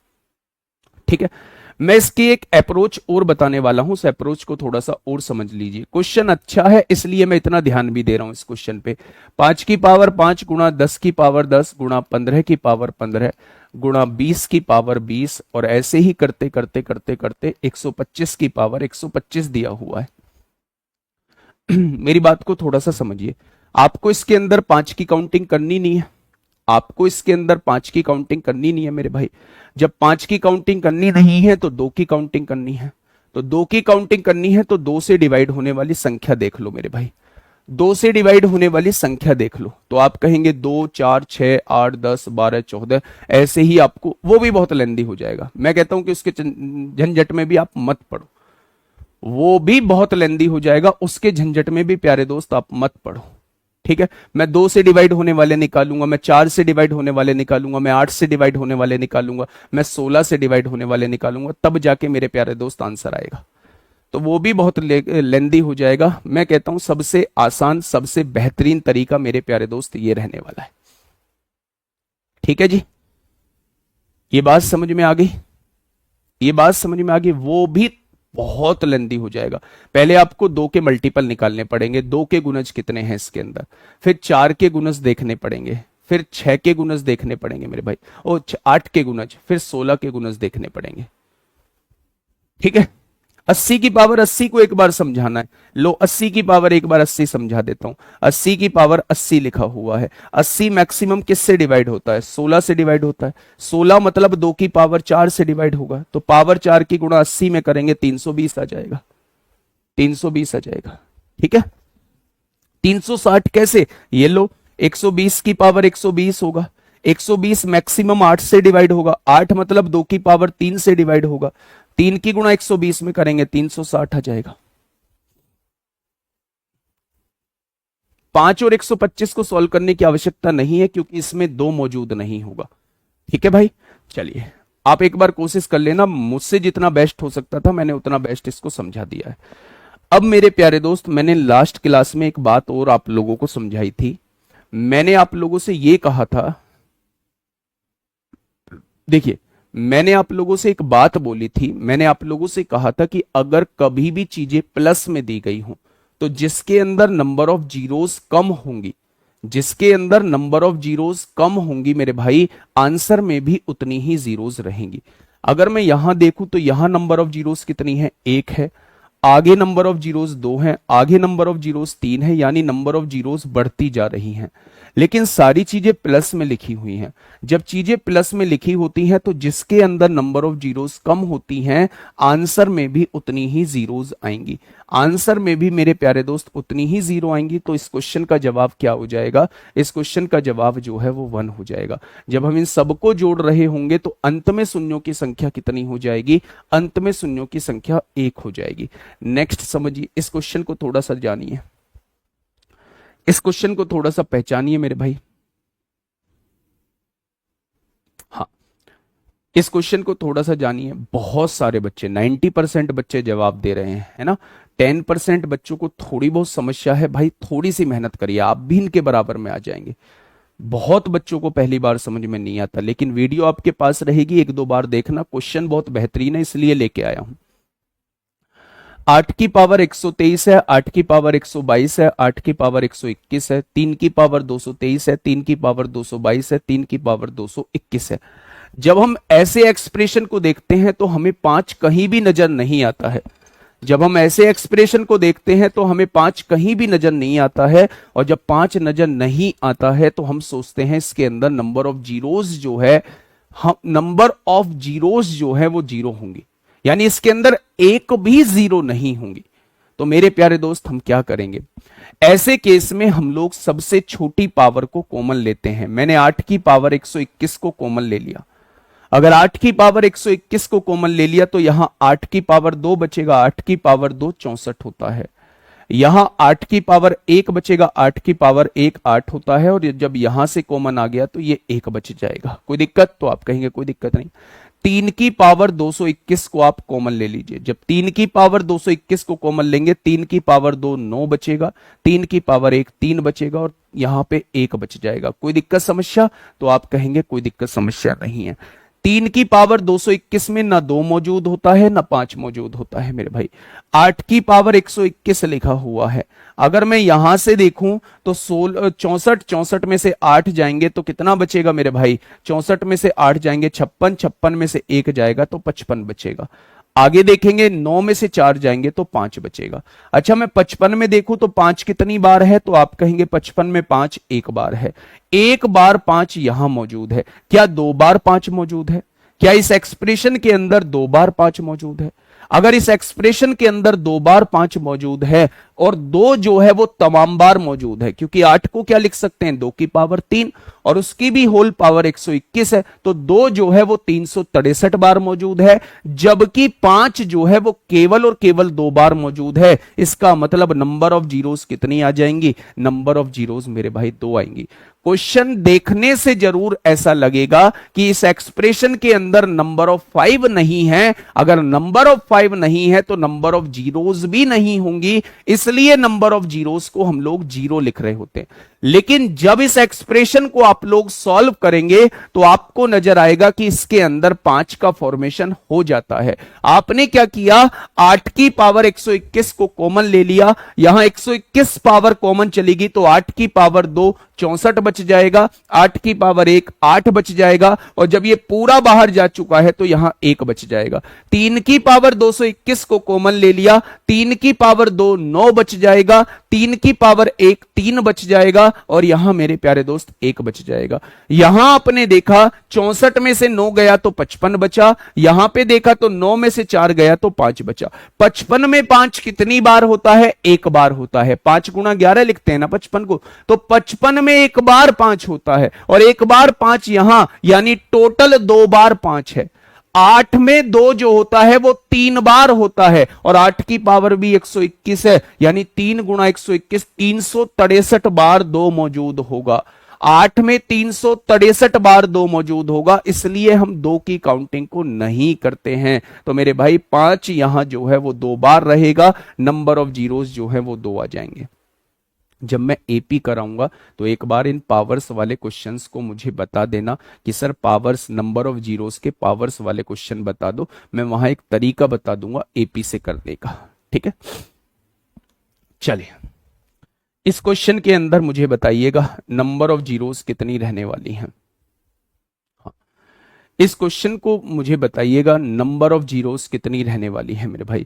ठीक है, मैं इसकी एक अप्रोच और बताने वाला हूं, उस अप्रोच को थोड़ा सा और समझ लीजिए। क्वेश्चन अच्छा है इसलिए मैं इतना ध्यान भी दे रहा हूं इस क्वेश्चन पे। 5 की पावर 5 गुणा 10 की पावर 10 गुणा 15 की पावर 15 गुणा 20 की पावर 20, और ऐसे ही करते करते करते करते 125 की पावर 125 दिया हुआ है। मेरी बात को थोड़ा सा समझिए। आपको इसके अंदर 5 की काउंटिंग करनी नहीं है, आपको इसके अंदर 5 की काउंटिंग करनी नहीं है मेरे भाई। जब 5 की काउंटिंग करनी नहीं है तो 2 की काउंटिंग करनी है। तो 2 की काउंटिंग करनी है तो 2 से डिवाइड होने वाली संख्या देख लो मेरे भाई। 2 से डिवाइड होने वाली संख्या देख लो, तो आप कहेंगे 2 4 6 8 10 12 14, ऐसे ही आपको, वो भी बहुत लेंदी हो जाएगा। मैं कहता हूं कि उसके झंझट में भी आप मत पढ़ो, वो भी बहुत लेंदी हो जाएगा, उसके झंझट में भी प्यारे दोस्त आप मत पढ़ो। ठीक है, मैं 2 से डिवाइड होने वाले निकालूंगा, मैं 4 से डिवाइड होने वाले निकालूंगा, मैं 8 से डिवाइड होने वाले निकालूंगा, मैं 16 से डिवाइड होने वाले निकालूंगा, तब जाके मेरे प्यारे दोस्त आंसर आएगा। तो वो भी बहुत लेंदी हो जाएगा। मैं कहता हूं सबसे आसान सबसे बेहतरीन तरीका मेरे प्यारे दोस्त ये रहने वाला है। ठीक है जी, ये बात समझ में आ गई, ये बात समझ में आ गई। वो भी बहुत लेंदी हो जाएगा। पहले आपको 2 के मल्टीपल निकालने पड़ेंगे, 2 के गुणज कितने हैं इसके अंदर, फिर 4 के गुणज देखने पड़ेंगे, फिर 6 के गुणज देखने पड़ेंगे मेरे भाई, और 8 के गुणज, फिर 16 के गुणज देखने पड़ेंगे। ठीक है, 80 की पावर 80 को एक बार समझाना है। लो 80 की पावर एक बार 80 समझा देता हूं। 80 की पावर 80 लिखा हुआ है। 80 मैक्सिमम किससे डिवाइड होता है? 16 से डिवाइड होता है। 16 मतलब 2 की पावर 4 से डिवाइड होगा, तो पावर 4 की गुणा 80 में करेंगे 320 आ जाएगा, 320 आ जाएगा। ठीक है, 360 कैसे? ये लो 120 की पावर 120 होगा, 120 मैक्सिमम 8 से डिवाइड होगा, 8 मतलब 2 की पावर 3 से डिवाइड होगा, 3 की गुणा 120 में करेंगे 360 आ जाएगा। 5 और 125 को सॉल्व करने की आवश्यकता नहीं है, क्योंकि इसमें 2 मौजूद नहीं होगा। ठीक है भाई, चलिए आप एक बार कोशिश कर लेना। मुझसे जितना बेस्ट हो सकता था मैंने उतना बेस्ट इसको समझा दिया है। अब मेरे प्यारे दोस्त, मैंने लास्ट क्लास में एक बात और आप लोगों को समझाई थी। मैंने आप लोगों से यह कहा था, देखिए मैंने आप लोगों से एक बात बोली थी, मैंने आप लोगों से कहा था कि अगर कभी भी चीजें प्लस में दी गई हो तो जिसके अंदर नंबर ऑफ जीरोस कम होंगी, जिसके अंदर नंबर ऑफ जीरोस कम होंगी मेरे भाई, आंसर में भी उतनी ही जीरोस रहेंगी। अगर मैं यहां देखूं तो यहां नंबर ऑफ जीरोस कितनी है, एक है, आगे नंबर ऑफ जीरोस दो हैं, आगे नंबर ऑफ जीरोस तीन है, यानी नंबर ऑफ जीरोस बढ़ती जा रही हैं। लेकिन सारी चीजें प्लस में लिखी हुई हैं। जब चीजें प्लस में लिखी होती हैं तो जिसके अंदर नंबर ऑफ जीरोस कम होती हैं, आंसर में भी उतनी ही जीरोस आएंगी। आंसर में भी मेरे प्यारे दोस्त उतनी ही जीरो आएंगी। तो इस क्वेश्चन का जवाब क्या हो जाएगा, इस क्वेश्चन का जवाब जो है वो 1 हो जाएगा। जब हम इन सबको जोड़ रहे होंगे तो अंत में शून्यों की संख्या कितनी हो जाएगी, अंत में शून्यों की संख्या 1 हो जाएगी। नेक्स्ट समझिए, इस क्वेश्चन को थोड़ा सा जानिए, इस क्वेश्चन को थोड़ा सा पहचानिए मेरे भाई। हाँ, इस क्वेश्चन को थोड़ा सा जानिए। बहुत सारे बच्चे 90% बच्चे जवाब दे रहे हैं, है ना। 10% बच्चों को थोड़ी बहुत समस्या है भाई, थोड़ी सी मेहनत करिए, आप भी इनके बराबर में आ जाएंगे। बहुत बच्चों को पहली बार समझ में नहीं आता, लेकिन वीडियो आपके पास रहेगी, एक दो बार देखना। क्वेश्चन बहुत बेहतरीन है, इसलिए लेके आया हूं। 8 की पावर 123 है, 8 की पावर 122 है, 8 की पावर 121 है, 3 की पावर 223 है, 3 की पावर 222 है, 3 की पावर 221 है। जब हम ऐसे एक्सप्रेशन को देखते हैं तो हमें 5 कहीं भी नजर नहीं आता है। जब हम ऐसे एक्सप्रेशन को देखते हैं तो हमें 5 कहीं भी नजर नहीं आता है। और जब 5 नजर नहीं आता है तो हम सोचते हैं इसके अंदर नंबर ऑफ जीरोस जो है, हम नंबर ऑफ जीरोस जो है वो जीरो होंगी, यानी इसके अंदर एक भी जीरो नहीं होंगी। तो मेरे प्यारे दोस्त हम क्या करेंगे, ऐसे केस में हम लोग सबसे छोटी पावर को कॉमन लेते हैं। मैंने 8 की पावर 121 को कॉमन ले लिया। अगर 8 की पावर 121 को कॉमन ले लिया तो यहां 8 की पावर 2 बचेगा, 8 की पावर 2 64 होता है। यहां 8 की पावर 1 बचेगा, 8 की पावर 1 8 होता है। और जब यहां से कॉमन आ गया तो ये 1 बच जाएगा। कोई दिक्कत, तो आप कहेंगे कोई दिक्कत नहीं। 3 की पावर 221 को आप कॉमन ले लीजिए। जब 3 की पावर 221 को कॉमन लेंगे, 3 की पावर 2 9 बचेगा, 3 की पावर 1 3 बचेगा, और यहां पे 1 बच जाएगा। कोई दिक्कत समस्या, तो आप कहेंगे कोई दिक्कत समस्या नहीं है। 3 की पावर 221 में ना 2 मौजूद होता है ना 5 मौजूद होता है मेरे भाई। 8 की पावर 121 लिखा हुआ है। अगर मैं यहां से देखूं तो 64 64 में से 8 जाएंगे तो कितना बचेगा मेरे भाई, 64 में से 8 जाएंगे 56, 56 में से 1 जाएगा तो 55 बचेगा। आगे देखेंगे 9 में से 4 जाएंगे तो 5 बचेगा। अच्छा, मैं 55 में देखूं तो 5 कितनी बार है, तो आप कहेंगे 55 में 5 एक बार है। एक बार 5 यहां मौजूद है। क्या 2 बार 5 मौजूद है? क्या इस एक्सप्रेशन के अंदर 2 बार 5 मौजूद है? अगर इस एक्सप्रेशन के अंदर 2 बार 5 मौजूद है और 2 जो है वो तमाम बार मौजूद है, क्योंकि 8 को क्या लिख सकते हैं, 2 की पावर 3 और उसकी भी होल पावर 121 है, तो 2 जो है वो 363 बार मौजूद है। जबकि 5 जो है वो केवल और केवल 2 बार मौजूद है। इसका मतलब नंबर ऑफ जीरोस कितनी आ जाएंगी, नंबर ऑफ जीरोस मेरे भाई 2 आएंगी। क्वेश्चन देखने से जरूर ऐसा लगेगा कि इस एक्सप्रेशन के अंदर नंबर ऑफ 5 नहीं है। अगर नंबर ऑफ 5 नहीं है तो नंबर ऑफ जीरोस भी नहीं होंगी, इसलिए नंबर ऑफ जीरोस को हम लोग जीरो लिख रहे होते हैं। लेकिन जब इस एक्सप्रेशन को आप लोग सॉल्व करेंगे तो आपको नजर आएगा कि इसके अंदर 5 का फॉर्मेशन हो जाता है। आपने क्या किया, 8 की पावर 121 को कॉमन ले लिया, यहां 121 पावर कॉमन चलेगी तो 8 की पावर 2 64 बच जाएगा, 8 की पावर 1 8 बच जाएगा, और जब ये पूरा बाहर जा चुका है तो यहां 1 बच जाएगा। 3 की पावर 221 को कॉमन ले लिया, 3 की पावर 2 9 बच जाएगा, 3 की पावर 1 3 बच जाएगा, और यहां मेरे प्यारे दोस्त 1 बच जाएगा। यहां आपने देखा 64 में से 9 गया तो 55 बचा, यहां पे देखा तो 9 में से 4 गया तो 5 बचा। 55 में 5 कितनी बार होता है, एक बार होता है। 5 गुणा 11 लिखते हैं ना 55 को, तो 55 में एक बार 5 होता है, और एक बार 5 यहां, यानी टोटल 2 बार 5 है। 8 में 2 जो होता है वो 3 बार होता है, और 8 की पावर भी 121 है, यानी 3 गुणा 121 363 बार 2 मौजूद होगा। 8 में 363 बार 2 मौजूद होगा, इसलिए हम 2 की काउंटिंग को नहीं करते हैं। तो मेरे भाई 5 यहां जो है वो 2 बार रहेगा, नंबर ऑफ जीरोस जो है वो 2 आ जाएंगे। जब मैं एपी कराऊंगा तो एक बार इन पावर्स वाले क्वेश्चंस को मुझे बता देना कि sir powers, number of zeros के पावर्स वाले क्वेश्चन बता दो। मैं वहां एक तरीका बता दूंगा एपी से करने का, ठीक है। चलिए, इस क्वेश्चन के अंदर मुझे बताइएगा नंबर ऑफ जीरोस कितनी रहने वाली हैं। हाँ, इस क्वेश्चन को मुझे बताइएगा, नंबर ऑफ जीरोस कितनी रहने वाली है मेरे भाई।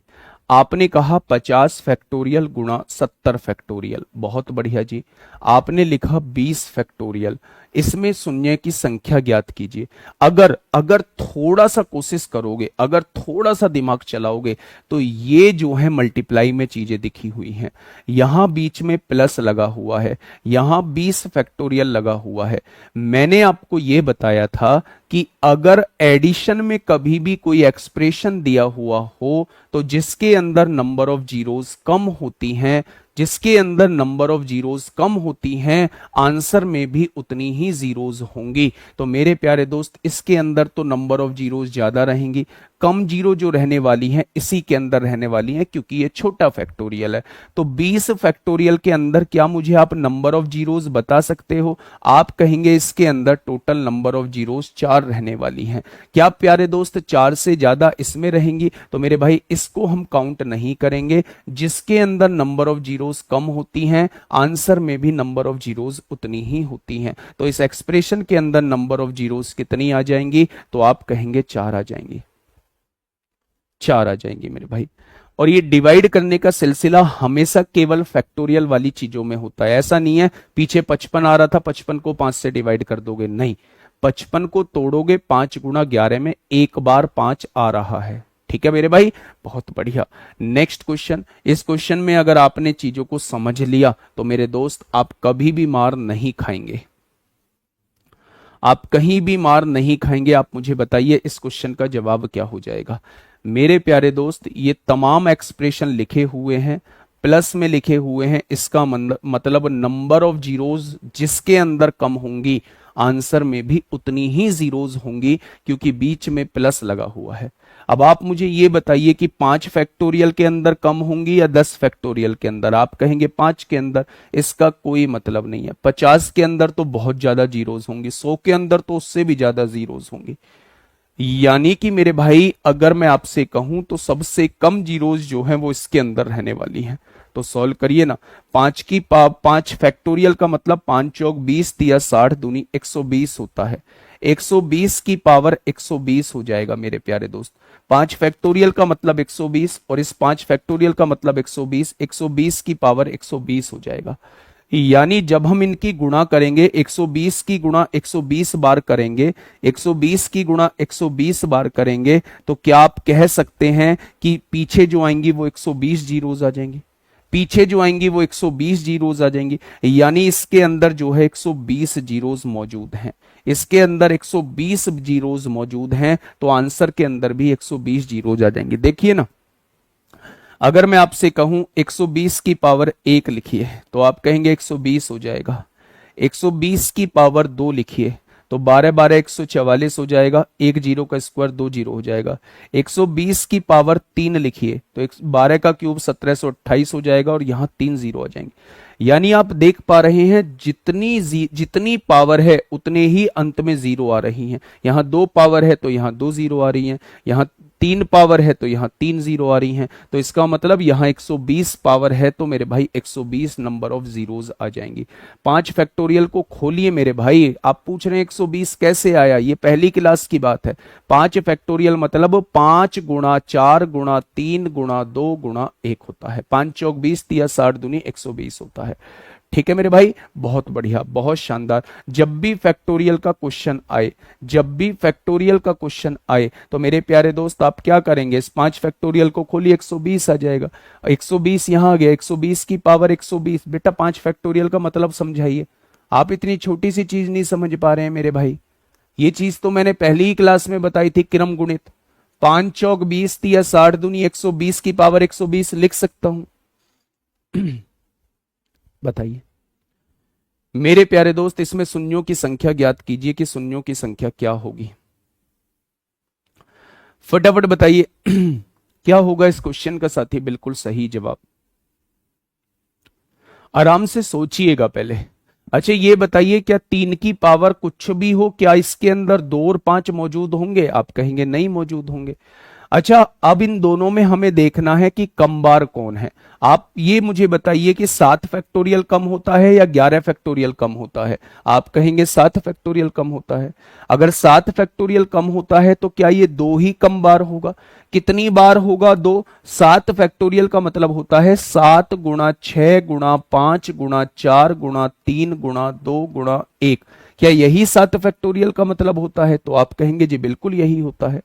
आपने कहा 50 फैक्टोरियल गुणा 70 फैक्टोरियल, बहुत बढ़िया जी। आपने लिखा 20 फैक्टोरियल, इसमें शून्य की संख्या ज्ञात कीजिए। अगर अगर थोड़ा सा कोशिश करोगे, अगर थोड़ा सा दिमाग चलाओगे, तो ये जो है मल्टीप्लाई में चीजें दिखी हुई हैं। यहां बीच में प्लस लगा हुआ है, यहां 20 फैक्टोरियल लगा हुआ है। मैंने आपको यह बताया था कि अगर एडिशन में कभी भी कोई एक्सप्रेशन दिया हुआ हो, तो जिसके अंदर नंबर ऑफ जीरोस कम होती हैं, जिसके अंदर नंबर ऑफ जीरोस कम होती हैं, आंसर में भी उतनी ही जीरोस होंगी। तो मेरे प्यारे दोस्त, इसके अंदर तो नंबर ऑफ जीरोस ज्यादा रहेंगी, कम जीरो जो रहने वाली हैं इसी के अंदर रहने वाली हैं, क्योंकि ये छोटा फैक्टोरियल है। तो 20 फैक्टोरियल के अंदर क्या मुझे आप नंबर ऑफ जीरोस बता सकते हो? आप कहेंगे इसके अंदर टोटल नंबर ऑफ जीरोस 4 रहने वाली हैं। क्या प्यारे दोस्त 4 से ज्यादा इसमें रहेंगी? तो मेरे भाई इसको हम काउंट नहीं करेंगे। जिसके अंदर नंबर ऑफ जीरोस कम होती हैं, आंसर में भी नंबर ऑफ जीरोस उतनी ही होती हैं। तो इस एक्सप्रेशन के अंदर नंबर ऑफ जीरोस कितनी आ जाएंगी? तो आप कहेंगे 4 आ जाएंगी, 4 आ जाएंगी मेरे भाई। और ये डिवाइड करने का सिलसिला हमेशा केवल फैक्टोरियल वाली चीजों में होता है। ऐसा नहीं है पीछे 55 आ रहा था, 55 को 5 से डिवाइड कर दोगे, नहीं। 55 को तोड़ोगे 5 गुणा 11 में, एक बार 5 आ रहा है। ठीक है मेरे भाई, बहुत बढ़िया। Next question. इस क्वेश्चन में अगर आपने चीजों को समझ लिया तो मेरे दोस्त आप कभी भी मार नहीं खाएंगे, आप कहीं भी मार नहीं खाएंगे। आप मुझे बताइए इस क्वेश्चन का जवाब क्या हो जाएगा। मेरे प्यारे दोस्त, ये तमाम एक्सप्रेशन लिखे हुए हैं, प्लस में लिखे हुए हैं। इसका मतलब नंबर ऑफ जीरोस जिसके अंदर कम होंगी, आंसर में भी उतनी ही जीरोस होंगी, क्योंकि बीच में प्लस लगा हुआ है। अब आप मुझे ये बताइए कि 5 फैक्टोरियल के अंदर कम होंगी या 10 फैक्टोरियल के अंदर? आप कहेंगे 5 के अंदर। इसका कोई मतलब नहीं है। 50 के अंदर तो बहुत ज्यादा जीरोस होंगी, 100 के अंदर तो उससे भी ज्यादा जीरोस होंगी। यानी कि मेरे भाई अगर मैं आपसे कहूं तो सबसे कम जीरोस जो हैं वो इसके अंदर रहने वाली हैं। तो सॉल्व करिए ना। 5 फैक्टोरियल का मतलब 5 चौक 20 दिया 60 दूनी 120 होता है। 120 की पावर 120 हो जाएगा मेरे प्यारे दोस्त। 5 फैक्टोरियल का मतलब 120 और इस 5 फैक्टोरियल का मतलब 120, 120 की पावर 120 हो जाएगा। यानी जब हम इनकी गुणा करेंगे, 120 की गुणा 120 बार करेंगे, 120 की गुणा 120 बार करेंगे, तो क्या आप कह सकते हैं कि पीछे जो आएंगी वो 120 जीरोस आ जाएंगी? पीछे जो आएंगी वो 120 जीरोस आ जाएंगी। यानी इसके अंदर जो है 120 जीरोस मौजूद हैं, इसके अंदर 120 जीरोस मौजूद हैं, तो आंसर के अंदर भी 120 जीरोस आ जाएंगे। देखिए ना, अगर मैं आपसे कहूं 120 की पावर 1 लिखिए तो आप कहेंगे 120 हो जाएगा। 120 की पावर 2 लिखिए तो 12 12 144 हो जाएगा। एक जीरो का स्क्वायर 2 जीरो हो जाएगा। 120 की पावर 3 लिखिए तो 12 का क्यूब 1728 हो जाएगा और यहां 3 जीरो आ जाएंगे। यानी आप देख पा रहे हैं जितनी पावर है उतने ही अंत में जीरो आ रही हैं। यहां 2 पावर है तो यहां 2 जीरो आ रही हैं, यहां 3 पावर है तो यहां 3 जीरो आ रही हैं। तो इसका मतलब यहां 120 पावर है तो मेरे भाई 120 नंबर ऑफ जीरोस आ जाएंगी। 5 फैक्टोरियल को खोलिए मेरे भाई। आप पूछ रहे हैं 120 कैसे आया, ये पहली क्लास की बात है। 5 फैक्टोरियल मतलब 5 गुणा 4 गुणा 3 गुणा 2 गुणा 1 होता है। 5 चौक 20 दिया 60 दूनी 120 होता है। ठीक है मेरे भाई, बहुत बढ़िया, बहुत शानदार। जब भी फैक्टोरियल का क्वेश्चन आए, जब भी फैक्टोरियल का क्वेश्चन आए, तो मेरे प्यारे दोस्त आप क्या करेंगे, इस 5 फैक्टोरियल को खोलिए 120 आ जाएगा। 120 यहां आ गया, 120 की पावर 120। बेटा 5 फैक्टोरियल का मतलब समझाइए। आप इतनी छोटी सी चीज नहीं समझ पा रहे हैं मेरे भाई। ये चीज तो मैंने पहली ही क्लास में बताई थी, क्रम गुणित। 5 चौक 20 दिया 60 दूनी 120 की पावर 120 लिख सकता हूं। बताइए मेरे प्यारे दोस्त, इसमें शून्यों की संख्या ज्ञात कीजिए कि शून्यों की संख्या क्या होगी। फटाफट बताइए क्या होगा इस क्वेश्चन का साथी? बिल्कुल सही जवाब। आराम से सोचिएगा पहले। अच्छा ये बताइए, क्या 3 की पावर कुछ भी हो, क्या इसके अंदर 2 और 5 मौजूद होंगे? आप कहेंगे नहीं मौजूद होंगे। अच्छा, अब इन दोनों में हमें देखना है कि कम बार कौन है। आप ये मुझे बताइए कि 7 फैक्टोरियल कम होता है या 11 फैक्टोरियल कम होता है। आप कहेंगे 7 फैक्टोरियल कम होता है। अगर 7 फैक्टोरियल कम होता है तो क्या ये दो ही कम बार होगा? कितनी बार होगा? दो। 7 फैक्टोरियल का मतलब होता है 7 गुणा 6 गुणा 5 गुणा 4 गुणा 3 गुणा 2 गुणा 1। क्या यही 7 फैक्टोरियल का मतलब होता है? तो आप कहेंगे जी बिल्कुल यही होता है।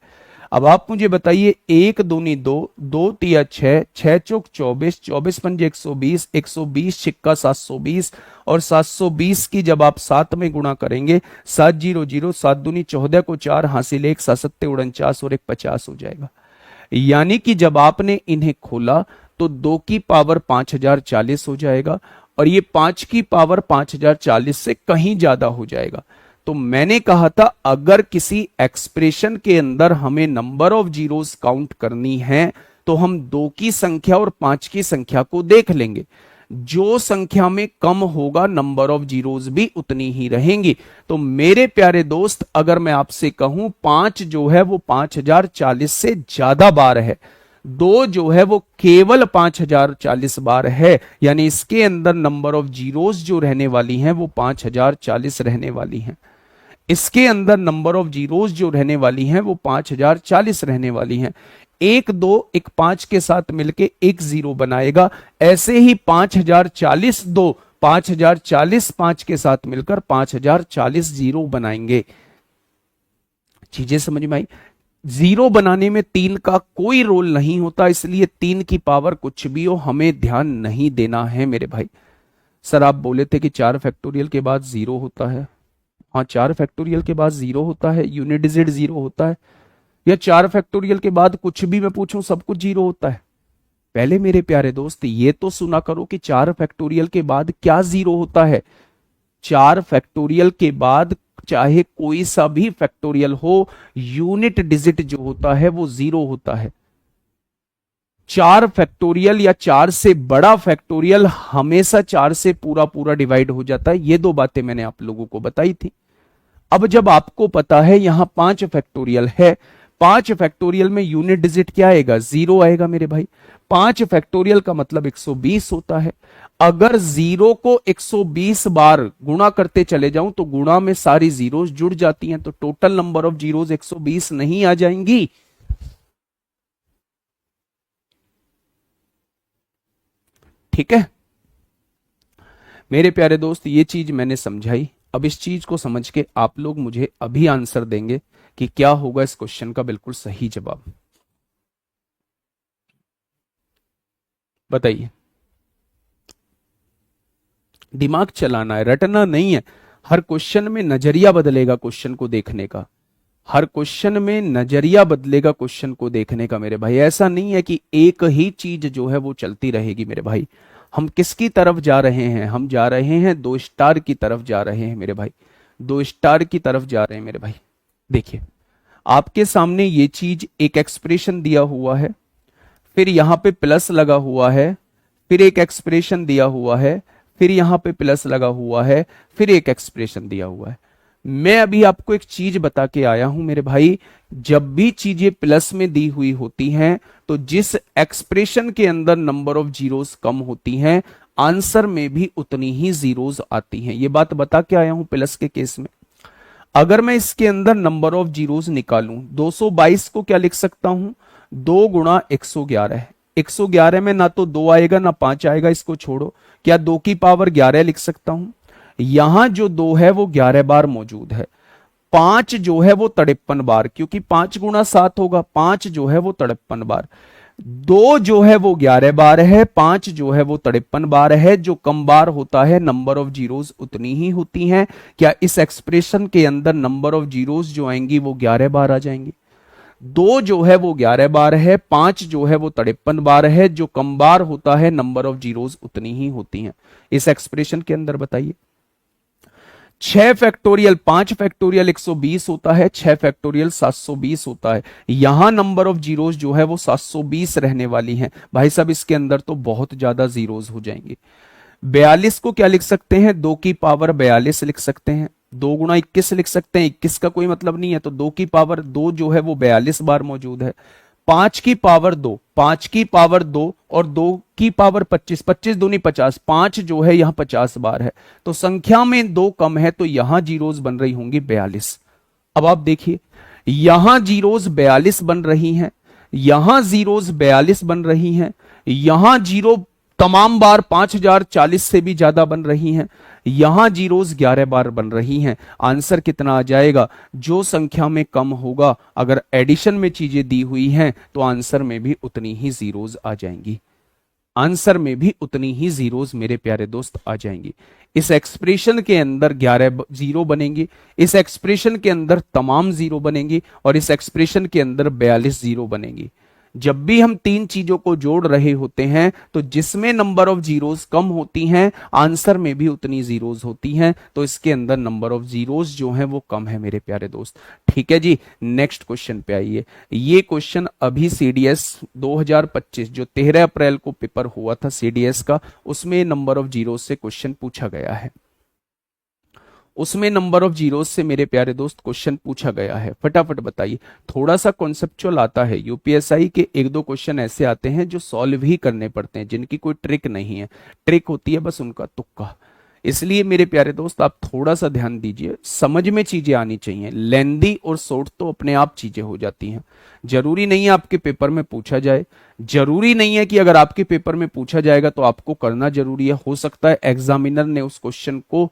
अब आप मुझे बताइए, एक दूनी दो, दो तिया छह, छह चौक 24, 24 पंजे 120, 120 छिक्का 720, और 720 की जब आप 7 में गुणा करेंगे, 700, 7 दूनी 14 को 4 हासिल 1, 7 7 49 और 1 50 हो जाएगा। यानी कि जब आपने इन्हें खोला तो 2 की पावर 5040 हो जाएगा, और ये 5 की पावर 5040 से कहीं ज्यादा हो जाएगा। तो मैंने कहा था अगर किसी एक्सप्रेशन के अंदर हमें नंबर ऑफ जीरोस काउंट करनी है तो हम 2 की संख्या और 5 की संख्या को देख लेंगे। जो संख्या में कम होगा नंबर ऑफ जीरोस भी उतनी ही रहेंगी। तो मेरे प्यारे दोस्त, अगर मैं आपसे कहूं 5 जो है वो 5040 से ज्यादा बार है, 2 जो है वो केवल 5040 बार है, यानी इसके अंदर नंबर ऑफ जीरोस जो रहने वाली हैं वो 5040 रहने वाली हैं। इसके अंदर नंबर ऑफ जीरोस जो रहने वाली हैं वो 5040 रहने वाली हैं। एक दो एक 5 के साथ मिलके एक जीरो बनाएगा, ऐसे ही 5040 दो 5040 5 के साथ मिलकर 5040 जीरो बनाएंगे। चीजें समझ में आई? जीरो बनाने में 3 का कोई रोल नहीं होता, इसलिए 3 की पावर कुछ भी हो हमें ध्यान नहीं देना है मेरे भाई। सर आप बोले थे कि 4 फैक्टोरियल के बाद जीरो होता है। हाँ, 4 फैक्टोरियल के बाद जीरो होता है, यूनिट डिजिट जीरो होता है। या 4 फैक्टोरियल के बाद कुछ भी मैं पूछूं सब कुछ जीरो होता है? पहले मेरे प्यारे दोस्त ये तो सुना करो कि 4 फैक्टोरियल के बाद क्या जीरो होता है। 4 फैक्टोरियल के बाद चाहे कोई सा भी फैक्टोरियल हो, यूनिट डिजिट जो होता है वो जीरो होता है। 4 फैक्टोरियल या 4 से बड़ा फैक्टोरियल हमेशा 4 से पूरा पूरा डिवाइड हो जाता है। ये दो बातें मैंने आप लोगों को बताई थी। अब जब आपको पता है यहां 5 फैक्टोरियल है, 5 फैक्टोरियल में यूनिट डिजिट क्या आएगा? जीरो आएगा मेरे भाई। 5 फैक्टोरियल का मतलब 120 होता है। अगर जीरो को 120 बार गुणा करते चले जाऊं तो गुणा में सारी जीरोस जुड़ जाती हैं, तो टोटल नंबर ऑफ जीरोस 120 नहीं आ जाएंगी। ठीक है मेरे प्यारे दोस्त, ये चीज मैंने समझाई। अब इस चीज को समझ के आप लोग मुझे अभी आंसर देंगे कि क्या होगा इस क्वेश्चन का बिल्कुल सही जवाब। बताइए। दिमाग चलाना है, रटना नहीं है। हर क्वेश्चन में नजरिया बदलेगा क्वेश्चन को देखने का। हर क्वेश्चन में नजरिया बदलेगा क्वेश्चन को देखने का मेरे भाई। ऐसा नहीं है कि एक ही चीज जो है वो चलती रहेगी मेरे भाई। हम किसकी तरफ जा रहे हैं? हम जा रहे हैं 2 स्टार की तरफ जा रहे हैं मेरे भाई। 2 स्टार की तरफ जा रहे हैं मेरे भाई। देखिए आपके सामने ये चीज एक एक्सप्रेशन दिया हुआ है, फिर यहां पे प्लस लगा हुआ है, फिर एक एक्सप्रेशन दिया हुआ है, फिर यहां पे प्लस लगा हुआ है, फिर एक एक्सप्रेशन दिया हुआ है। मैं अभी आपको एक चीज बता के आया हूं मेरे भाई, जब भी चीजें प्लस में दी हुई होती हैं तो जिस एक्सप्रेशन के अंदर नंबर ऑफ जीरोस कम होती हैं, आंसर में भी उतनी ही जीरोस आती हैं। ये बात बता के आया हूं प्लस के केस में। अगर मैं इसके अंदर नंबर ऑफ जीरोस निकालूं, 222 को क्या लिख सकता हूं? 2 गुणा 111। 111 में ना तो 2 आएगा ना 5 आएगा, इसको छोड़ो। क्या 2 की पावर 11 लिख सकता हूं? यहां जो 2 है वो 11 बार मौजूद है। 5 जो है वो 53 बार, क्योंकि 5 गुणा 7 होगा। 5 जो है वो 53 बार। 2 जो है वो 11 बार है, 5 जो है वो 53 बार है। जो कम बार होता है नंबर ऑफ जीरोस उतनी ही होती हैं। क्या इस एक्सप्रेशन के अंदर नंबर ऑफ जीरोस जो आएंगी वो 11 बार आ जाएंगी? 2 जो है वो 11 बार है, 5 जो है वो 53 बार है। जो कम बार होता है नंबर ऑफ जीरोस उतनी ही होती हैं इस एक्सप्रेशन के अंदर। बताइए। 6 फैक्टोरियल 5 फैक्टोरियल 120 होता है, 6 फैक्टोरियल 720 होता है। यहां नंबर ऑफ जीरोस जो है वो 720 रहने वाली हैं भाई साहब। इसके अंदर तो बहुत ज्यादा जीरोस हो जाएंगे। 42 को क्या लिख सकते हैं? 2 की पावर 42 लिख सकते हैं। 2 गुणा 21 लिख सकते हैं। 21 का कोई मतलब नहीं है, तो 2 की पावर 2 जो है वो 42 बार मौजूद है। 5 की पावर 2, 5 की पावर 2 और 2 की पावर 25, 25 दूनी 50, 5 जो है यहां 50 बार है, तो संख्या में 2 कम है, तो यहां जीरोस बन रही होंगी 42। अब आप देखिए, यहां जीरोस 42 बन रही हैं, यहां जीरोस 42 बन रही हैं, यहां जीरो तमाम बार 5040 से भी ज्यादा बन रही हैं, यहां जीरोस 11 बार बन रही हैं। आंसर कितना आ जाएगा? जो संख्या में कम होगा, अगर एडिशन में चीजें दी हुई हैं तो आंसर में भी उतनी ही जीरोस आ जाएंगी, आंसर में भी उतनी ही जीरोस मेरे प्यारे दोस्त आ जाएंगी। इस एक्सप्रेशन के अंदर 11 जीरो बनेंगे, इस एक्सप्रेशन के अंदर तमाम जीरो बनेंगी, और इस एक्सप्रेशन के अंदर 42 जीरो बनेंगी। जब भी हम तीन चीजों को जोड़ रहे होते हैं तो जिसमें नंबर ऑफ जीरोस कम होती हैं, आंसर में भी उतनी जीरोस होती हैं, तो इसके अंदर नंबर ऑफ जीरोस जो हैं वो कम है मेरे प्यारे दोस्त। ठीक है जी, नेक्स्ट क्वेश्चन पे आइए। ये क्वेश्चन अभी सीडीएस 2025 जो 13 अप्रैल को पेपर हुआ था सीडीएस का, उसमें नंबर ऑफ जीरोस से क्वेश्चन पूछा गया है, उसमें नंबर ऑफ जीरोस से मेरे प्यारे दोस्त क्वेश्चन पूछा गया है। फटाफट बताइए, थोड़ा सा कॉन्सेप्चुअल आता है, यूपीएसआई के एक दो क्वेश्चन ऐसे आते हैं जो सॉल्व ही करने पड़ते हैं, जिनकी कोई ट्रिक नहीं है, ट्रिक होती है बस उनका तुक्का। इसलिए मेरे प्यारे दोस्त आप थोड़ा सा ध्यान दीजिए, समझ में चीजें आनी चाहिए। लेंदी और शॉर्ट तो अपने आप चीजें हो जाती हैं, जरूरी नहीं है आपके पेपर में पूछा जाए, जरूरी नहीं है कि अगर आपके पेपर में पूछा जाएगा तो आपको करना जरूरी है। हो सकता है एग्जामिनर ने उस क्वेश्चन को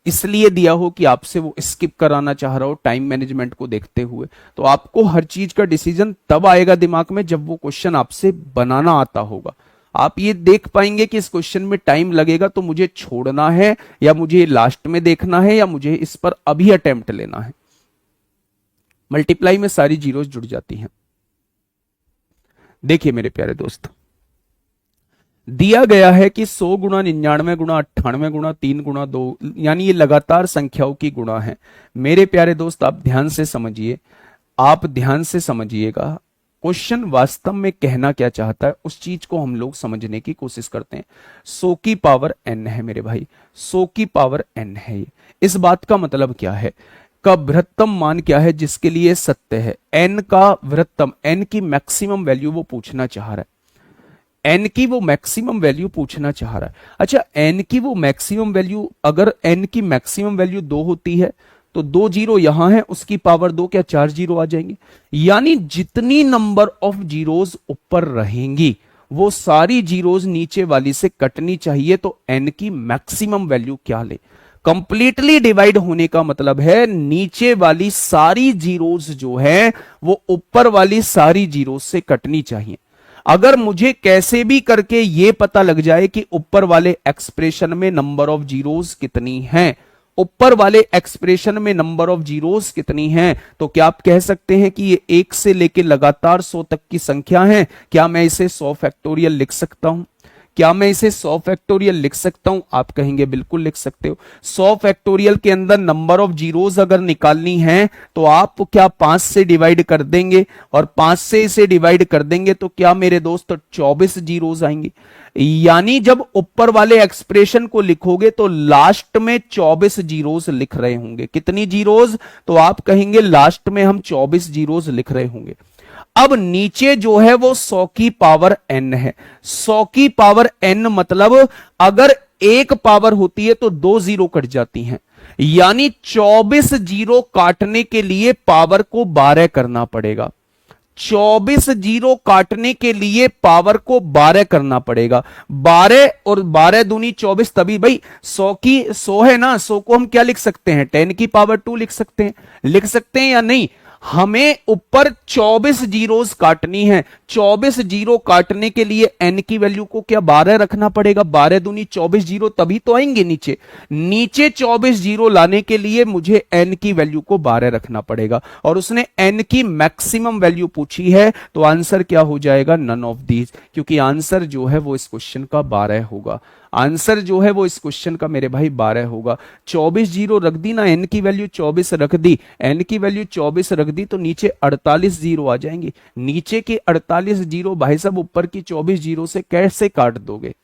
इसलिए दिया हो कि आपसे वो स्किप कराना चाह रहा हो टाइम मैनेजमेंट को देखते हुए, तो आपको हर चीज का डिसीजन तब आएगा दिमाग में जब वो क्वेश्चन आपसे बनाना आता होगा। आप ये देख पाएंगे कि इस क्वेश्चन में टाइम लगेगा तो मुझे छोड़ना है, या मुझे लास्ट में देखना है, या मुझे इस पर अभी अटेम्प्ट लेना है। मल्टीप्लाई में सारी जीरोस जुड़ जाती हैं। देखिए मेरे प्यारे दोस्त, दिया गया है कि 100 गुणा 99 गुणा 98 गुणा 3 गुणा 2, यानी ये लगातार संख्याओं की गुणा है। मेरे प्यारे दोस्त आप ध्यान से समझिए, आप ध्यान से समझिएगा, क्वेश्चन वास्तव में कहना क्या चाहता है उस चीज को हम लोग समझने की कोशिश करते हैं। 100 की पावर n है मेरे भाई, 100 की पावर n है। इस बात का मतलब क्या है? का बृहत्तम मान क्या है जिसके लिए सत्य है? n का बृहत्तम, n की मैक्सिमम वैल्यू वो पूछना चाह रहा है, n की वो मैक्सिमम वैल्यू पूछना चाह रहा है। अच्छा, n की वो मैक्सिमम वैल्यू, अगर n की मैक्सिमम वैल्यू 2 होती है तो 2 जीरो यहां है, उसकी पावर 2, क्या 4 जीरो आ जाएंगे? यानी जितनी नंबर ऑफ जीरोस ऊपर रहेंगी वो सारी जीरोस नीचे वाली से कटनी चाहिए। तो n की मैक्सिमम वैल्यू क्या ले? कंप्लीटली डिवाइड होने का मतलब है नीचे वाली सारी जीरोस जो है वो ऊपर वाली सारी जीरोस से कटनी चाहिए। अगर मुझे कैसे भी करके ये पता लग जाए कि ऊपर वाले एक्सप्रेशन में नंबर ऑफ जीरोस कितनी हैं, ऊपर वाले एक्सप्रेशन में नंबर ऑफ जीरोस कितनी हैं, तो क्या आप कह सकते हैं कि ये 1 से लेकर लगातार 100 तक की संख्या है? क्या मैं इसे 100 फैक्टोरियल लिख सकता हूं? क्या मैं इसे 100 फैक्टोरियल लिख सकता हूं? आप कहेंगे बिल्कुल लिख सकते हो। 100 फैक्टोरियल के अंदर नंबर ऑफ जीरोस अगर निकालनी है तो आप क्या 5 से डिवाइड कर देंगे, और 5 से इसे डिवाइड कर देंगे तो क्या मेरे दोस्त 24 जीरोस आएंगे। यानी जब ऊपर वाले एक्सप्रेशन को लिखोगे तो लास्ट में 24 जीरोस लिख रहे होंगे। कितनी जीरोस? तो आप कहेंगे लास्ट में हम 24 जीरोस लिख रहे होंगे। अब नीचे जो है वो 100 की पावर n है। 100 की पावर n मतलब अगर एक पावर होती है तो 2 जीरो कट जाती हैं, यानी 24 जीरो काटने के लिए पावर को 12 करना पड़ेगा। 24 जीरो काटने के लिए पावर को 12 करना पड़ेगा। 12 और 12 दूनी 24, तभी भाई 100 की 100 है ना, 100 को हम क्या लिख सकते हैं? 10 की पावर 2 लिख सकते हैं या नहीं? हमें ऊपर 24 जीरोस काटनी है। 24 जीरो काटने के लिए n की वैल्यू को क्या 12 रखना पड़ेगा? 12 दूनी 24 जीरो, तभी तो आएंगे नीचे। नीचे 24 जीरो लाने के लिए मुझे n की वैल्यू को 12 रखना पड़ेगा, और उसने n की मैक्सिमम वैल्यू पूछी है, तो आंसर क्या हो जाएगा? नन ऑफ दीज, क्योंकि आंसर जो है वो इस क्वेश्चन का 12 होगा। आंसर जो है वो इस क्वेश्चन का मेरे भाई 12 होगा। 24 जीरो रख दी ना, n की वैल्यू 24 रख दी, n की वैल्यू 24 रख दी, तो नीचे 48 जीरो आ जाएंगे। नीचे के 48 जीरो भाई साहब ऊपर की 24 जीरो से कैसे काट दोगे?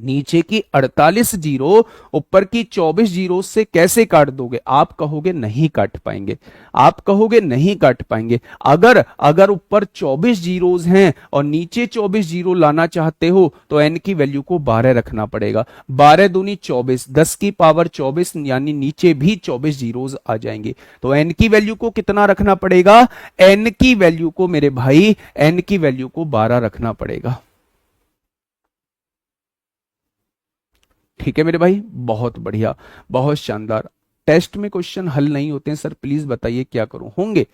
नीचे की 48 जीरो ऊपर की 24 जीरो से कैसे काट दोगे? आप कहोगे नहीं काट पाएंगे, आप कहोगे नहीं काट पाएंगे। अगर अगर ऊपर 24 जीरोज हैं और नीचे 24 जीरो लाना चाहते हो तो एन की वैल्यू को 12 रखना पड़ेगा। 12 दूनी 24, 10 की पावर 24, यानी नीचे भी 24 जीरोज आ जाएंगे। तो एन की वैल्यू को कितना रखना पड़ेगा? एन की वैल्यू को मेरे भाई, एन की वैल्यू को 12 रखना पड़ेगा। ठीक है मेरे भाई, बहुत बढ़िया, बहुत शानदार। टेस्ट में क्वेश्चन हल नहीं होते हैं सर, प्लीज बताइए क्या करूं? होंगे,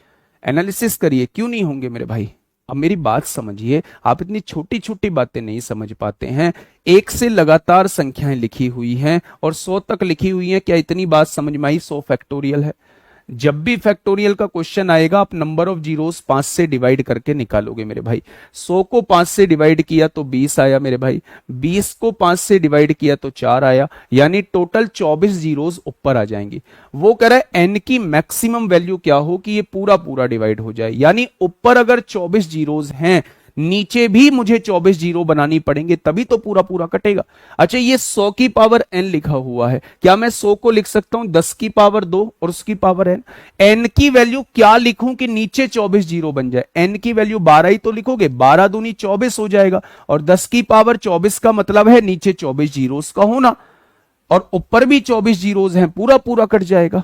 एनालिसिस करिए, क्यों नहीं होंगे मेरे भाई? अब मेरी बात समझिए, आप इतनी छोटी छोटी बातें नहीं समझ पाते हैं। एक से लगातार संख्याएं लिखी हुई हैं और 100 तक लिखी हुई हैं, क्या इतनी बात समझ में आई? 100 फैक्टोरियल है। जब भी फैक्टोरियल का क्वेश्चन आएगा आप नंबर ऑफ जीरोस 5 से डिवाइड करके निकालोगे मेरे भाई। 100 को 5 से डिवाइड किया तो 20 आया मेरे भाई, 20 को 5 से डिवाइड किया तो 4 आया, यानी टोटल 24 जीरोस ऊपर आ जाएंगी। वो कह रहा है एन की मैक्सिमम वैल्यू क्या हो कि ये पूरा पूरा डिवाइड हो जाए, यानी ऊपर अगर 24 जीरोस हैं, नीचे भी मुझे 24 जीरो बनानी पड़ेंगे, तभी तो पूरा पूरा कटेगा। अच्छा, ये 100 की पावर n लिखा हुआ है, क्या मैं 100 को लिख सकता हूं 10 की पावर 2 और उसकी पावर n? n की वैल्यू क्या लिखूं कि नीचे 24 जीरो बन जाए? n की वैल्यू 12 ही तो लिखोगे, 12 दूनी 24 हो जाएगा, और 10 की पावर 24 का मतलब है नीचे 24 जीरोस का होना, और ऊपर भी 24 जीरोस हैं, पूरा पूरा कट जाएगा,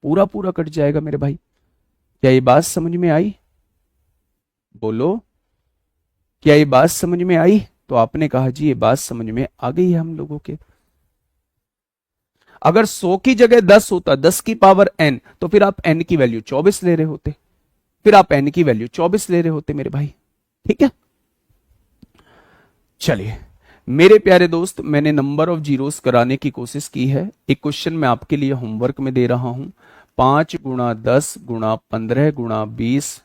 पूरा पूरा कट जाएगा मेरे भाई। क्या ये बात समझ में आई? बोलो, क्या ये बात समझ में आई? तो आपने कहा जी ये बात समझ में आ गई है हम लोगों के। अगर 100 की जगह 10 होता, 10 की पावर n, तो फिर आप n की वैल्यू 24 ले रहे होते, फिर आप n की वैल्यू 24 ले रहे होते मेरे भाई। ठीक है, चलिए मेरे प्यारे दोस्त, मैंने नंबर ऑफ जीरोस कराने की कोशिश की है। एक क्वेश्चन मैं आपके लिए होमवर्क में दे रहा हूं, 5 गुणा 10 गुणा 15 गुणा 20,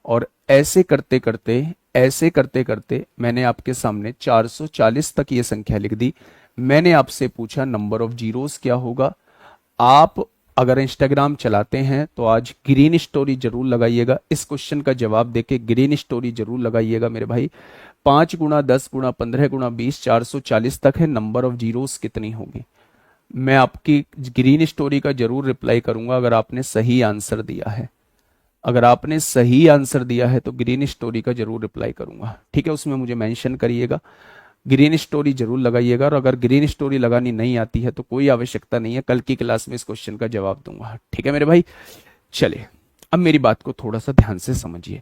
और ऐसे करते करते, ऐसे करते करते मैंने आपके सामने 440 तक ये संख्या लिख दी। मैंने आपसे पूछा नंबर ऑफ जीरोस क्या होगा। आप अगर इंस्टाग्राम चलाते हैं तो आज ग्रीन स्टोरी जरूर लगाइएगा, इस क्वेश्चन का जवाब देके ग्रीन स्टोरी जरूर लगाइएगा मेरे भाई। 5 गुणा 10 गुणा 15 गुणा 20, 440 तक है, नंबर ऑफ जीरोस कितनी होगी? मैं आपकी ग्रीन स्टोरी का जरूर रिप्लाई करूंगा अगर आपने सही आंसर दिया है। अगर आपने सही आंसर दिया है तो ग्रीन स्टोरी का जरूर रिप्लाई करूंगा, ठीक है? उसमें मुझे मेंशन करिएगा, ग्रीन स्टोरी जरूर लगाइएगा। और अगर ग्रीन स्टोरी लगानी नहीं आती है तो कोई आवश्यकता नहीं है, कल की क्लास में इस क्वेश्चन का जवाब दूंगा, ठीक है मेरे भाई? चलिए अब मेरी बात को थोड़ा सा ध्यान से समझिए।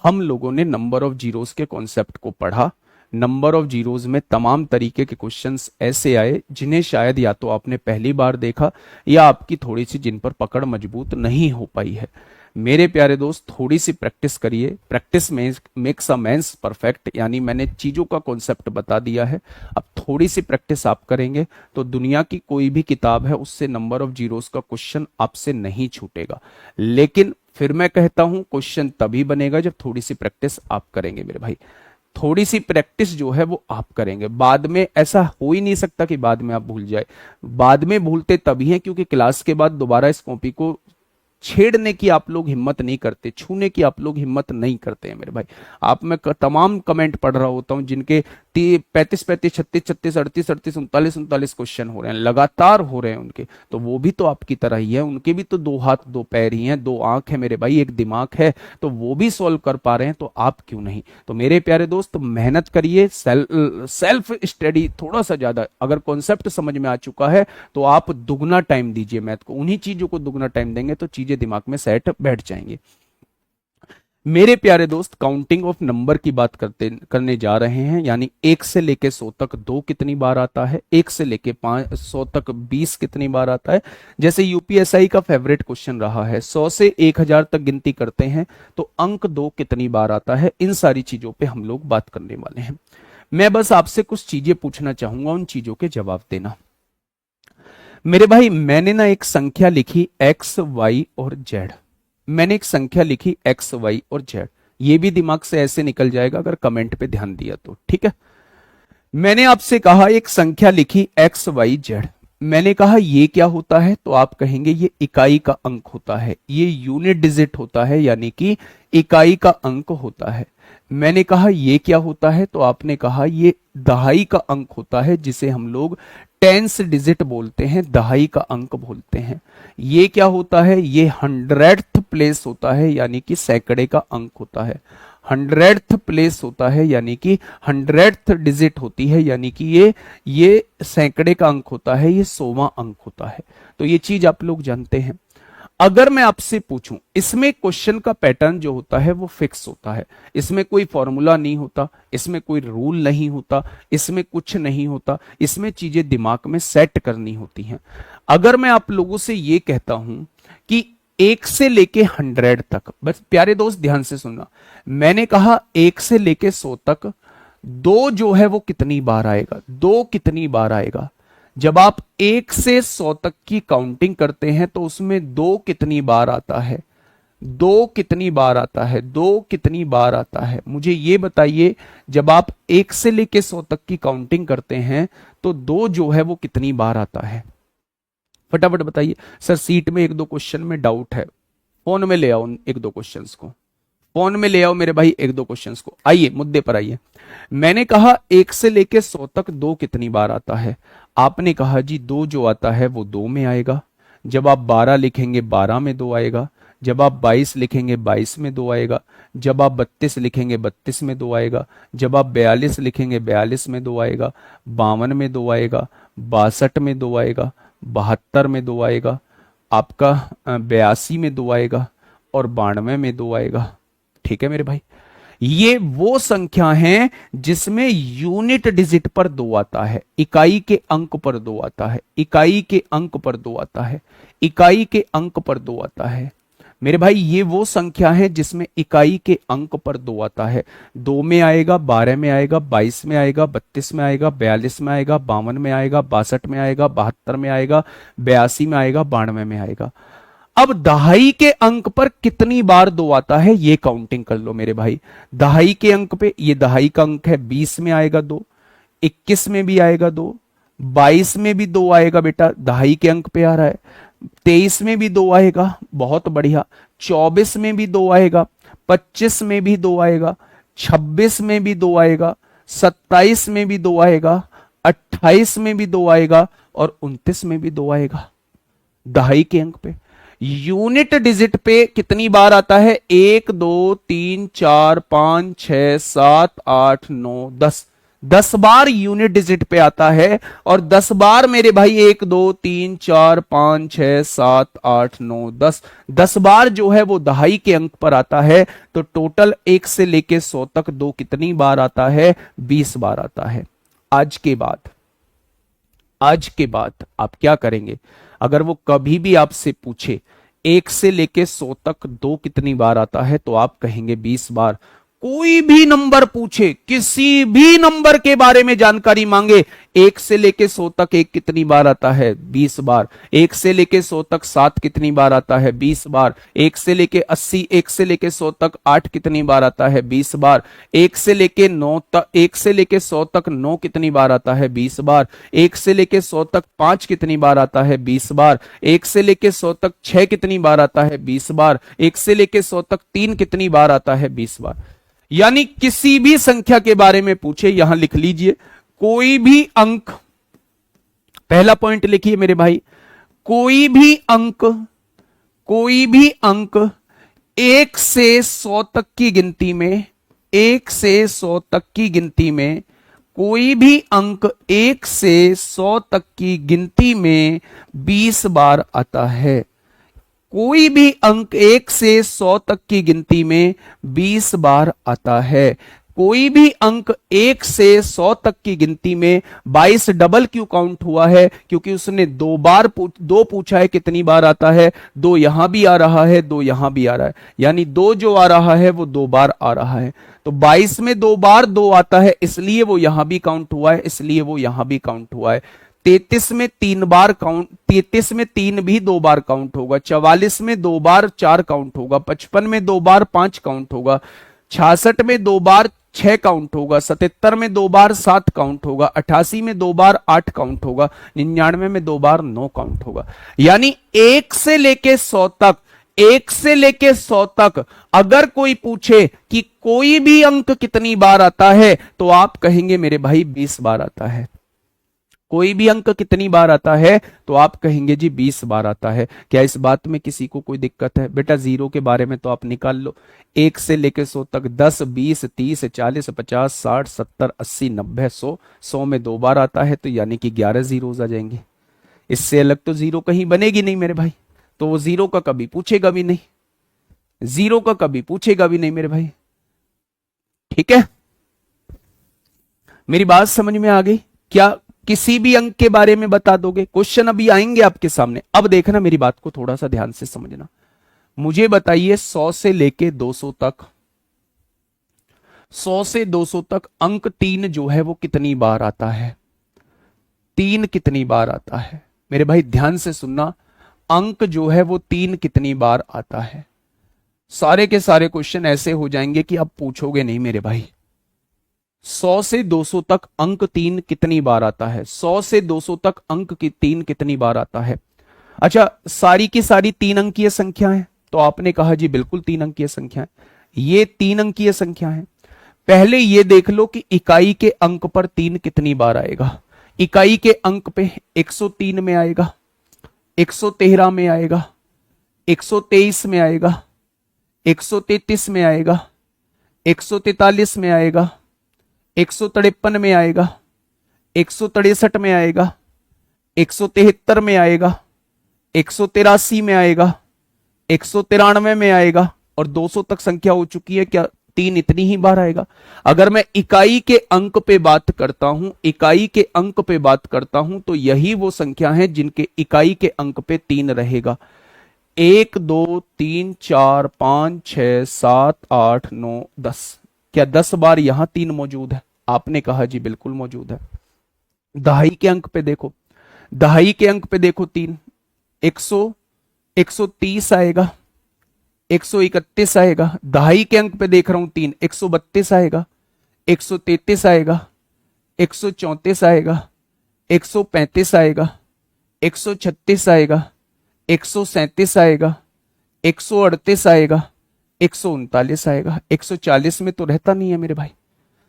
हम लोगों ने नंबर ऑफ जीरोस के कॉन्सेप्ट को पढ़ा। नंबर ऑफ जीरोस में तमाम तरीके के क्वेश्चंस ऐसे आए जिन्हें शायद या तो आपने पहली बार देखा या आपकी थोड़ी सी जिन पर पकड़ मजबूत नहीं हो पाई है। मेरे प्यारे दोस्त, थोड़ी सी प्रैक्टिस करिए, practice makes a man's perfect, यानी मैंने चीजों का कॉन्सेप्ट बता दिया है। अब थोड़ी सी प्रैक्टिस आप करेंगे तो दुनिया की कोई भी किताब है उससे नंबर ऑफ जीरोस का क्वेश्चन आपसे नहीं छूटेगा। लेकिन फिर मैं कहता हूं क्वेश्चन तभी बनेगा जब थोड़ी सी प्रैक्टिस आप करेंगे मेरे भाई। थोड़ी सी प्रैक्टिस जो है वो आप करेंगे, बाद में ऐसा हो ही नहीं सकता कि बाद में आप भूल जाए। बाद में भूलते तभी हैं क्योंकि क्लास के बाद दोबारा इस कॉपी को छेड़ने की आप लोग हिम्मत नहीं करते, छूने की आप लोग हिम्मत नहीं करते हैं मेरे भाई। आप मैं तमाम कमेंट पढ़ रहा होता हूं जिनके 35 35 36 36 38 38 39 39 क्वेश्चन हो रहे हैं, लगातार हो रहे हैं उनके, तो वो भी तो आपकी तरह ही है, उनके भी तो 2 हाथ 2 पैर ही हैं, 2 आंख है मेरे भाई, एक दिमाग है, तो वो भी सॉल्व कर पा रहे हैं, तो आप क्यों नहीं? तो मेरे प्यारे दोस्त मेहनत करिए, सेल्फ स्टडी थोड़ा सा ज्यादा। अगर कॉन्सेप्ट समझ में आ चुका है तो आप दुगना टाइम दीजिए मैथ को, उन्हीं चीजों को दुगना टाइम देंगे तो चीजें दिमाग में सेट बैठ जाएंगे। मेरे प्यारे दोस्त, काउंटिंग ऑफ नंबर की बात करने जा रहे हैं, यानी 1 से लेके 100 तक 2 कितनी बार आता है, 1 से लेके 100 तक 20 कितनी बार आता है। जैसे यूपीएसआई का फेवरेट क्वेश्चन रहा है, 100 से 1000 तक गिनती करते हैं तो अंक 2 कितनी बार आता है। इन सारी चीजों पे हम लोग बात करने वाले हैं। मैं बस आपसे कुछ चीजें पूछना चाहूंगा, उन चीजों के जवाब देना मेरे भाई। मैंने ना एक संख्या लिखी x, y और z, मैंने एक संख्या लिखी x, y और z, ये भी दिमाग से ऐसे निकल जाएगा अगर कमेंट पे ध्यान दिया तो, ठीक है? मैंने आपसे कहा एक संख्या लिखी x, y, z, मैंने कहा ये क्या होता है, तो आप कहेंगे ये इकाई का अंक होता है, ये यूनिट डिजिट होता है, यानी कि इकाई का अंक होता है। मैंने कहा ये क्या होता है, तो आपने कहा ये दहाई का अंक होता है, जिसे हम लोग टेंस डिजिट बोलते हैं, दहाई का अंक बोलते हैं। ये क्या होता है, ये हंड्रेड्थ प्लेस होता है, यानी कि सैकड़े का अंक होता है। हंड्रेड्थ प्लेस होता है, यानी कि हंड्रेड्थ डिजिट होती है, यानी कि ये सैकड़े का अंक होता है, ये 100वां अंक होता है। तो ये चीज आप लोग जानते हैं। अगर मैं आपसे पूछूं, इसमें क्वेश्चन का पैटर्न जो होता है वो फिक्स होता है, इसमें कोई फॉर्मूला नहीं होता, इसमें कोई रूल नहीं होता, इसमें कुछ नहीं होता, इसमें चीजें दिमाग में सेट करनी होती हैं। अगर मैं आप लोगों से ये कहता हूं कि 1 से लेके 100 तक, बस प्यारे दोस्त ध्यान से सुनना, मैंने कहा 1 से लेके 100 तक 2 जो है वो कितनी बार आएगा, 2 कितनी बार आएगा। जब आप 1 से 100 तक की काउंटिंग करते हैं तो उसमें 2 कितनी बार आता है, 2 कितनी बार आता है, 2 कितनी बार आता है, मुझे ये बताइए। जब आप 1 से लेके 100 तक की काउंटिंग करते हैं तो 2 जो है वो कितनी बार आता है, फटाफट बताइए। सर सीट में 1-2 क्वेश्चन में डाउट है, फोन में ले आओ 1-2 क्वेश्चंस को, फोन में ले आओ मेरे भाई 1-2 क्वेश्चंस को। आइए मुद्दे पर आइए। मैंने कहा 1 से लेके 100 तक 2 कितनी बार आता है, आपने कहा जी 2 जो आता है वो 2 में आएगा। जब आप 12 लिखेंगे 12 में 2 आएगा, जब आप 22 लिखेंगे 22 में 2 आएगा, जब आप 32 लिखेंगे 32 में 2 आएगा, जब आप 42 लिखेंगे 42 में 2 आएगा, 52 में 2 आएगा, 62 में 2 आएगा, 72 में 2 आएगा, आपका 82 में 2 आएगा और 92 में 2 आएगा। ठीक है मेरे भाई, ये वो संख्या है जिसमें यूनिट डिजिट पर 2 आता है, इकाई के अंक पर 2 आता है, इकाई के अंक पर 2 आता है, इकाई के अंक पर 2 आता है मेरे भाई। ये वो संख्या है जिसमें इकाई के अंक पर 2 आता है। 2 में आएगा, 12 में आएगा, 22 में आएगा, 32 में आएगा, 42 में आएगा, 52 में आएगा, 62 में आएगा, 72 में आएगा, 82 में आएगा, 92 में आएगा। अब दहाई के अंक पर कितनी बार 2 आता है ये काउंटिंग कर लो मेरे भाई। दहाई के अंक पे, ये दहाई का अंक है, 20 में आएगा 2, 21 में भी आएगा 2, 22 में भी 2 आएगा बेटा, दहाई के अंक पे आ रहा है, 23 में भी 2 आएगा, बहुत बढ़िया, 24 में भी 2 आएगा, 25 में भी 2 आएगा, 26 में भी 2 आएगा, 27 में भी 2 आएगा, 28 में भी 2 आएगा और 29 में भी 2 आएगा। दहाई के अंक पे यूनिट डिजिट पे कितनी बार आता है, 1 2 3 4 5 6 7 8 9 10, 10 बार यूनिट डिजिट पे आता है। और 10 बार मेरे भाई 1 2 3 4 5 6 7 8 9 10, 10 बार जो है वो दहाई के अंक पर आता है। तो टोटल 1 से लेके 100 तक 2 कितनी बार आता है, 20 बार आता है। आज के बाद आप क्या करेंगे, अगर वो कभी भी आपसे पूछे 1 से लेके 100 तक 2 कितनी बार आता है, तो आप कहेंगे 20 बार। कोई भी नंबर पूछे, किसी भी नंबर के बारे में जानकारी मांगे, 1 से लेके 100 तक 1 कितनी बार आता है, 20 बार। 1 से लेके 100 तक 7 कितनी बार आता है, 20 बार। 1 से लेके 80, 1 से लेके 100 तक 8 कितनी बार आता है, 20 बार। 1 से लेके 9 तक, 1 से लेके 100 तक 9 कितनी बार आता है, 20 बार। 1 से लेके 100 तक 5 कितनी बार आता है, 20 बार। 1 से लेके 100 तक 6 कितनी बार आता है, 20 बार। 1 से लेके 100 तक 3 कितनी बार आता है, 20 बार। यानी किसी भी संख्या के बारे में पूछे, यहां लिख लीजिए, कोई भी अंक, पहला पॉइंट लिखिए मेरे भाई, कोई भी अंक 1 से 100 तक की गिनती में, 1 से 100 तक की गिनती में, कोई भी अंक 1 से 100 तक की गिनती में 20 बार आता है। कोई भी अंक 1 से 100 तक की गिनती में 20 बार आता है। कोई भी अंक 1 से 100 तक की गिनती में 22 डबल क्यों काउंट हुआ है, क्योंकि उसने 2 बार 2 पूछा है कितनी बार आता है, 2 यहां भी आ रहा है, 2 यहां भी आ रहा है, यानी 2 जो आ रहा है वो 2 बार आ रहा है। तो 22 में 2 बार 2 आता है, इसलिए वो यहां भी काउंट हुआ है, इसलिए वो यहां भी काउंट हुआ है। 33 में 3 बार काउंट, 33 में 3 भी 2 बार काउंट होगा। 44 में 2 बार 4 काउंट होगा। 55 में 2 बार 5 काउंट होगा। 66 में 2 बार 6 काउंट होगा, 77 में 2 बार 7 काउंट होगा, 88 में 2 बार 8 काउंट होगा, 99 में 2 बार 9 काउंट होगा। यानी 1 से लेके 100 तक, 1 से लेके 100 तक अगर कोई पूछे कि कोई भी अंक कितनी बार आता है, तो आप कहेंगे मेरे भाई 20 बार आता है। कोई भी अंक कितनी बार आता है, तो आप कहेंगे जी 20 बार आता है। क्या इस बात में किसी को कोई दिक्कत है? बेटा जीरो के बारे में तो आप निकाल लो, 1 से लेके 100 तक 10 20 30 40 50 60 70 80 90 100, 100 में 2 बार आता है, तो यानी कि 11 जीरोज आ जाएंगे। इससे अलग तो जीरो कहीं बनेगी नहीं मेरे भाई, तो वो जीरो का कभी पूछेगा भी नहीं, जीरो का कभी पूछेगा भी नहीं मेरे भाई। ठीक है, मेरी बात समझ में आ गई? क्या किसी भी अंक के बारे में बता दोगे? क्वेश्चन अभी आएंगे आपके सामने, अब देखना मेरी बात को थोड़ा सा ध्यान से समझना। मुझे बताइए 100 से लेके 200 तक, 100 से 200 तक अंक 3 जो है वो कितनी बार आता है? 3 कितनी बार आता है मेरे भाई? ध्यान से सुनना, अंक जो है वो 3 कितनी बार आता है? सारे के सारे क्वेश्चन ऐसे हो जाएंगे कि अब पूछोगे नहीं मेरे भाई। 100 से 200 तक अंक 3 कितनी बार आता है? 100 से 200 तक अंक की 3 कितनी बार आता है? अच्छा, सारी की सारी 3 अंकीय संख्या है, तो आपने कहा जी बिल्कुल 3 अंकीय संख्या है, ये 3 अंकीय संख्या है। पहले ये देख लो कि इकाई के अंक पर 3 कितनी बार आएगा। इकाई के अंक पे 103 में आएगा, 113 में आएगा, 123 में आएगा, 133 में आएगा, 143 में आएगा, 153 में आएगा, 163 में आएगा, 173 में आएगा, 183 में आएगा, 193 में आएगा, और 200 तक संख्या हो चुकी है। क्या 3 इतनी ही बार आएगा? अगर मैं इकाई के अंक पे बात करता हूं, इकाई के अंक पे बात करता हूं, तो यही वो संख्या है जिनके इकाई के अंक पे 3 रहेगा। 1 2 3 4 5 6 7 8 9 10। क्या 10 बार यहां 3 मौजूद है? आपने कहा जी बिल्कुल मौजूद है। दहाई के अंक पे देखो, दहाई के अंक पे देखो 3, 130 आएगा, 131 आएगा। दहाई के अंक पे देख रहा हूं 3, 132 आएगा, 133 आएगा, 134 आएगा, 135 आएगा, 136 आएगा, 137 आएगा, 138 आएगा, 139 आएगा। 140 में तो रहता नहीं है मेरे भाई।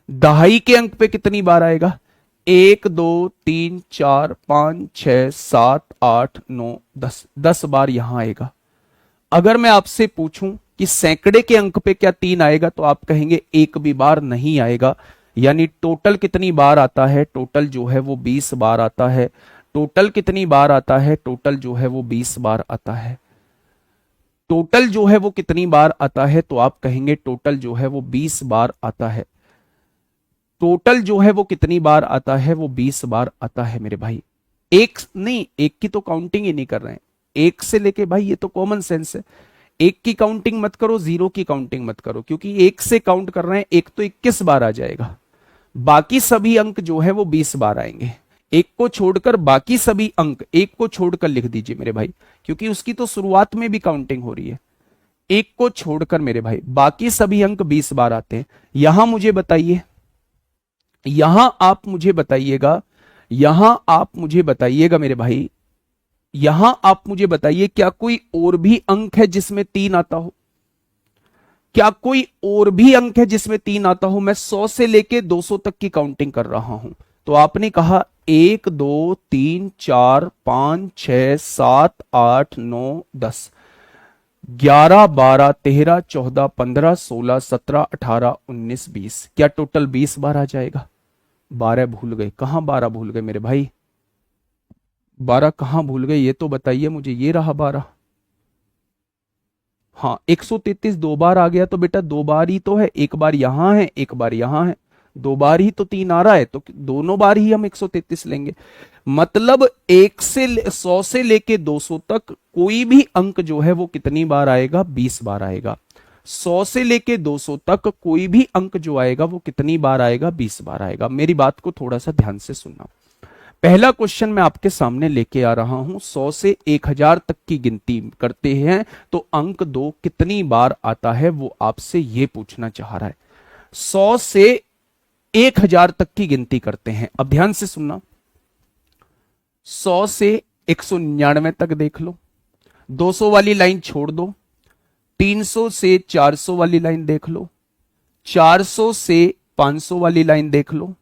दहाई के अंक पे कितनी बार आएगा? 1 2 3 4 5 6 7 8 9 10, 10 बार यहां आएगा। अगर मैं आपसे पूछूं कि सैकड़े के अंक पे क्या 3 आएगा, तो आप कहेंगे एक भी बार नहीं आएगा। यानी टोटल कितनी बार आता है? टोटल जो है वो 20 बार आता है। टोटल कितनी बार आता है? टोटल जो है वो 20 बार आता है। टोटल जो है वो कितनी बार आता है? तो आप कहेंगे टोटल जो है वो 20 बार आता है। टोटल जो है वो कितनी बार आता है? वो 20 बार आता है मेरे भाई। एक नहीं, एक की तो काउंटिंग ही नहीं कर रहे हैं, एक से लेके भाई, ये तो कॉमन सेंस है। एक की काउंटिंग मत करो, जीरो की काउंटिंग मत करो, क्योंकि एक से काउंट कर रहे हैं, एक तो 21 बार आ जाएगा, बाकी सभी अंक जो है वो 20 बार आएंगे। एक को छोड़कर बाकी सभी अंक, एक को छोड़कर लिख दीजिए मेरे भाई, क्योंकि उसकी तो शुरुआत में भी काउंटिंग हो रही है। एक को छोड़कर मेरे भाई बाकी सभी अंक 20 बार आते हैं। यहां मुझे बताइए, यहां आप मुझे बताइएगा, यहां आप मुझे बताइएगा मेरे भाई, यहां आप मुझे बताइए क्या कोई और भी अंक है जिसमें 3 आता हो? क्या कोई और भी अंक है जिसमें 3 आता हो? मैं 100 से लेके 200 तक की काउंटिंग कर रहा हूं, तो आपने कहा 1 2 3 4 5 6 7 8 9 10 11 12 13 14 15 16 17 18 19 20। क्या टोटल 20 बार आ जाएगा? 12 भूल गए। कहां 12 भूल गए मेरे भाई? 12 कहां भूल गए, ये तो बताइए मुझे। ये रहा 12। हाँ, 133 2 बार आ गया, तो बेटा 2 बार ही तो है, एक बार यहां है, एक बार यहां है, 2 बार ही तो 3 आ रहा है, तो दोनों बार ही हम 133 लेंगे। मतलब 100 से लेके 200 तक कोई भी अंक जो है वो कितनी बार आएगा? 20 बार आएगा। 100 से लेके 200 तक कोई भी अंक जो आएगा वो कितनी बार आएगा? 20 बार आएगा। मेरी बात को थोड़ा सा ध्यान से सुनना। पहला क्वेश्चन मैं आपके सामने लेके आ रहा हूं, 100 से 1000 तक की गिनती करते हैं तो अंक 2 कितनी बार आता है, वो आपसे ये पूछना चाह रहा है। 100 से 1000 तक की गिनती करते हैं। अब ध्यान से सुनना, 100 से 199 तक देख लो, 200 वाली लाइन छोड़ दो, 300 से 400 वाली लाइन देख लो, 400 से 500 वाली लाइन देख लो,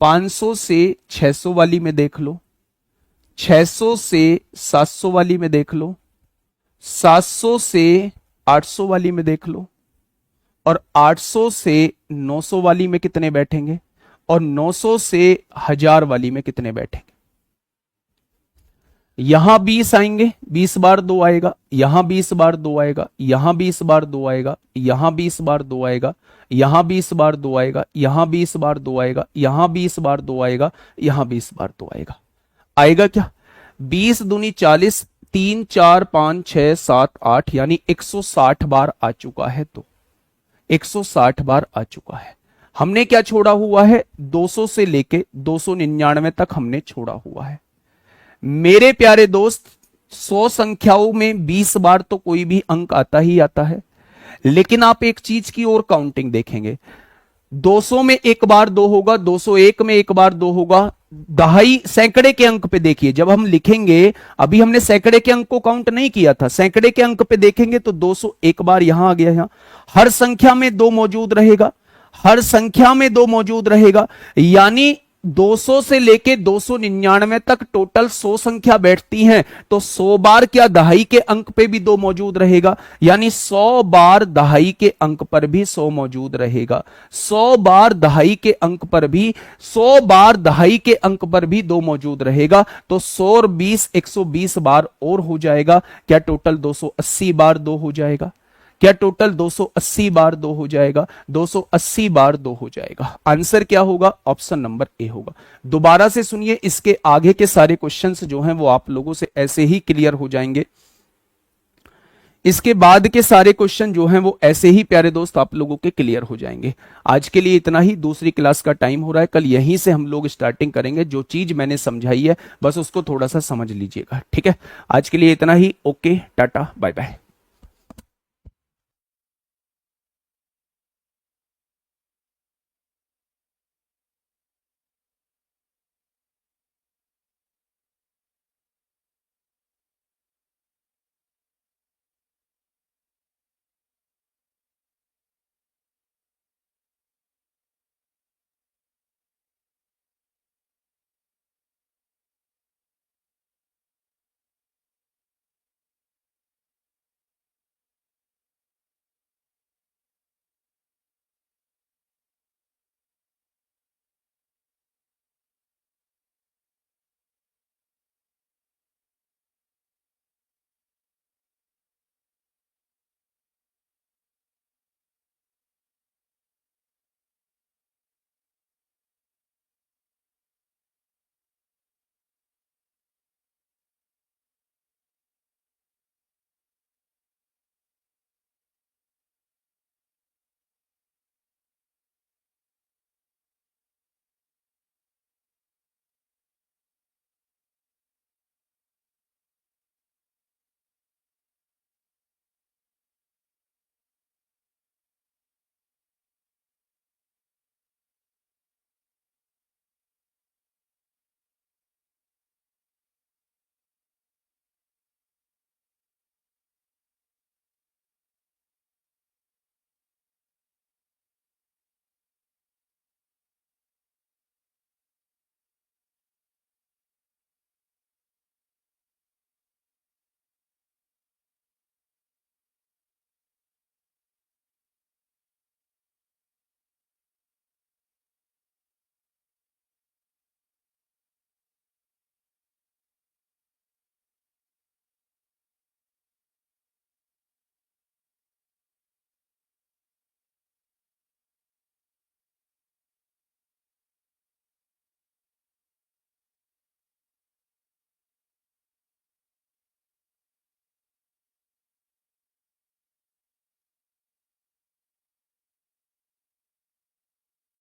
500 से 600 वाली में देख लो, 600 से 700 वाली में देख लो, 700 से 800 वाली में देख लो, और 800 से 900 वाली में कितने बैठेंगे, और 900 से 1000 वाली में कितने बैठेंगे। यहां 20 आएंगे, 20 बार 2 आएगा, यहां 20 बार 2 आएगा, यहां 20 बार 2 आएगा, यहां 20 बार 2 आएगा, यहां 20 बार 2 आएगा, यहां 20 बार 2 आएगा, यहां 20 बार 2 आएगा, यहां 20 बार 2 आएगा। आएगा क्या? 20 दूनी 40, 3 4 5 6 7 8 यानी 160 बार आ चुका है। तो 160 बार आ चुका है। हमने क्या छोड़ा हुआ है? 200 से लेके 299 तक हमने छोड़ा हुआ है। मेरे प्यारे दोस्त, 100 संख्याओं में 20 बार तो कोई भी अंक आता ही आता है, लेकिन आप एक चीज की और काउंटिंग देखेंगे, 200 में एक बार 2 होगा, 201 में एक बार 2 होगा, दहाई सैकड़े के अंक पे देखिए, जब हम लिखेंगे, अभी हमने सैकड़े के अंक को काउंट नहीं किया था, सैकड़े के अंक पे देखेंगे तो 200 एक बार यहां आ गया, यहां हर संख्या में 2 मौजूद रहेगा, हर संख्या में 2 मौजूद रहेगा, यानी 200 से लेके 299 तक टोटल 100 संख्या बैठती हैं, तो 100 बार क्या दहाई के अंक पे भी 2 मौजूद रहेगा, यानी 100 बार दहाई के अंक पर भी 100 मौजूद रहेगा, 100 बार दहाई के अंक पर भी 100 बार दहाई के अंक पर भी 2 मौजूद रहेगा, तो 100 और 20 120 बार और हो जाएगा। क्या टोटल 280 बार 2 हो जाएगा? क्या टोटल 280 बार 2 हो जाएगा? 280 बार 2 हो जाएगा। आंसर क्या होगा? ऑप्शन नंबर ए होगा। दोबारा से सुनिए, इसके आगे के सारे क्वेश्चंस जो हैं वो आप लोगों से ऐसे ही क्लियर हो जाएंगे। इसके बाद के सारे क्वेश्चन जो हैं वो ऐसे ही प्यारे दोस्त आप लोगों के क्लियर हो जाएंगे। आज के लिए इतना ही, दूसरी क्लास का टाइम हो रहा है, कल यहीं से हम लोग स्टार्टिंग करेंगे। जो चीज मैंने समझाई है बस उसको थोड़ा सा समझ लीजिएगा, ठीक है। आज के लिए इतना ही, ओके, टाटा, बाय बाय।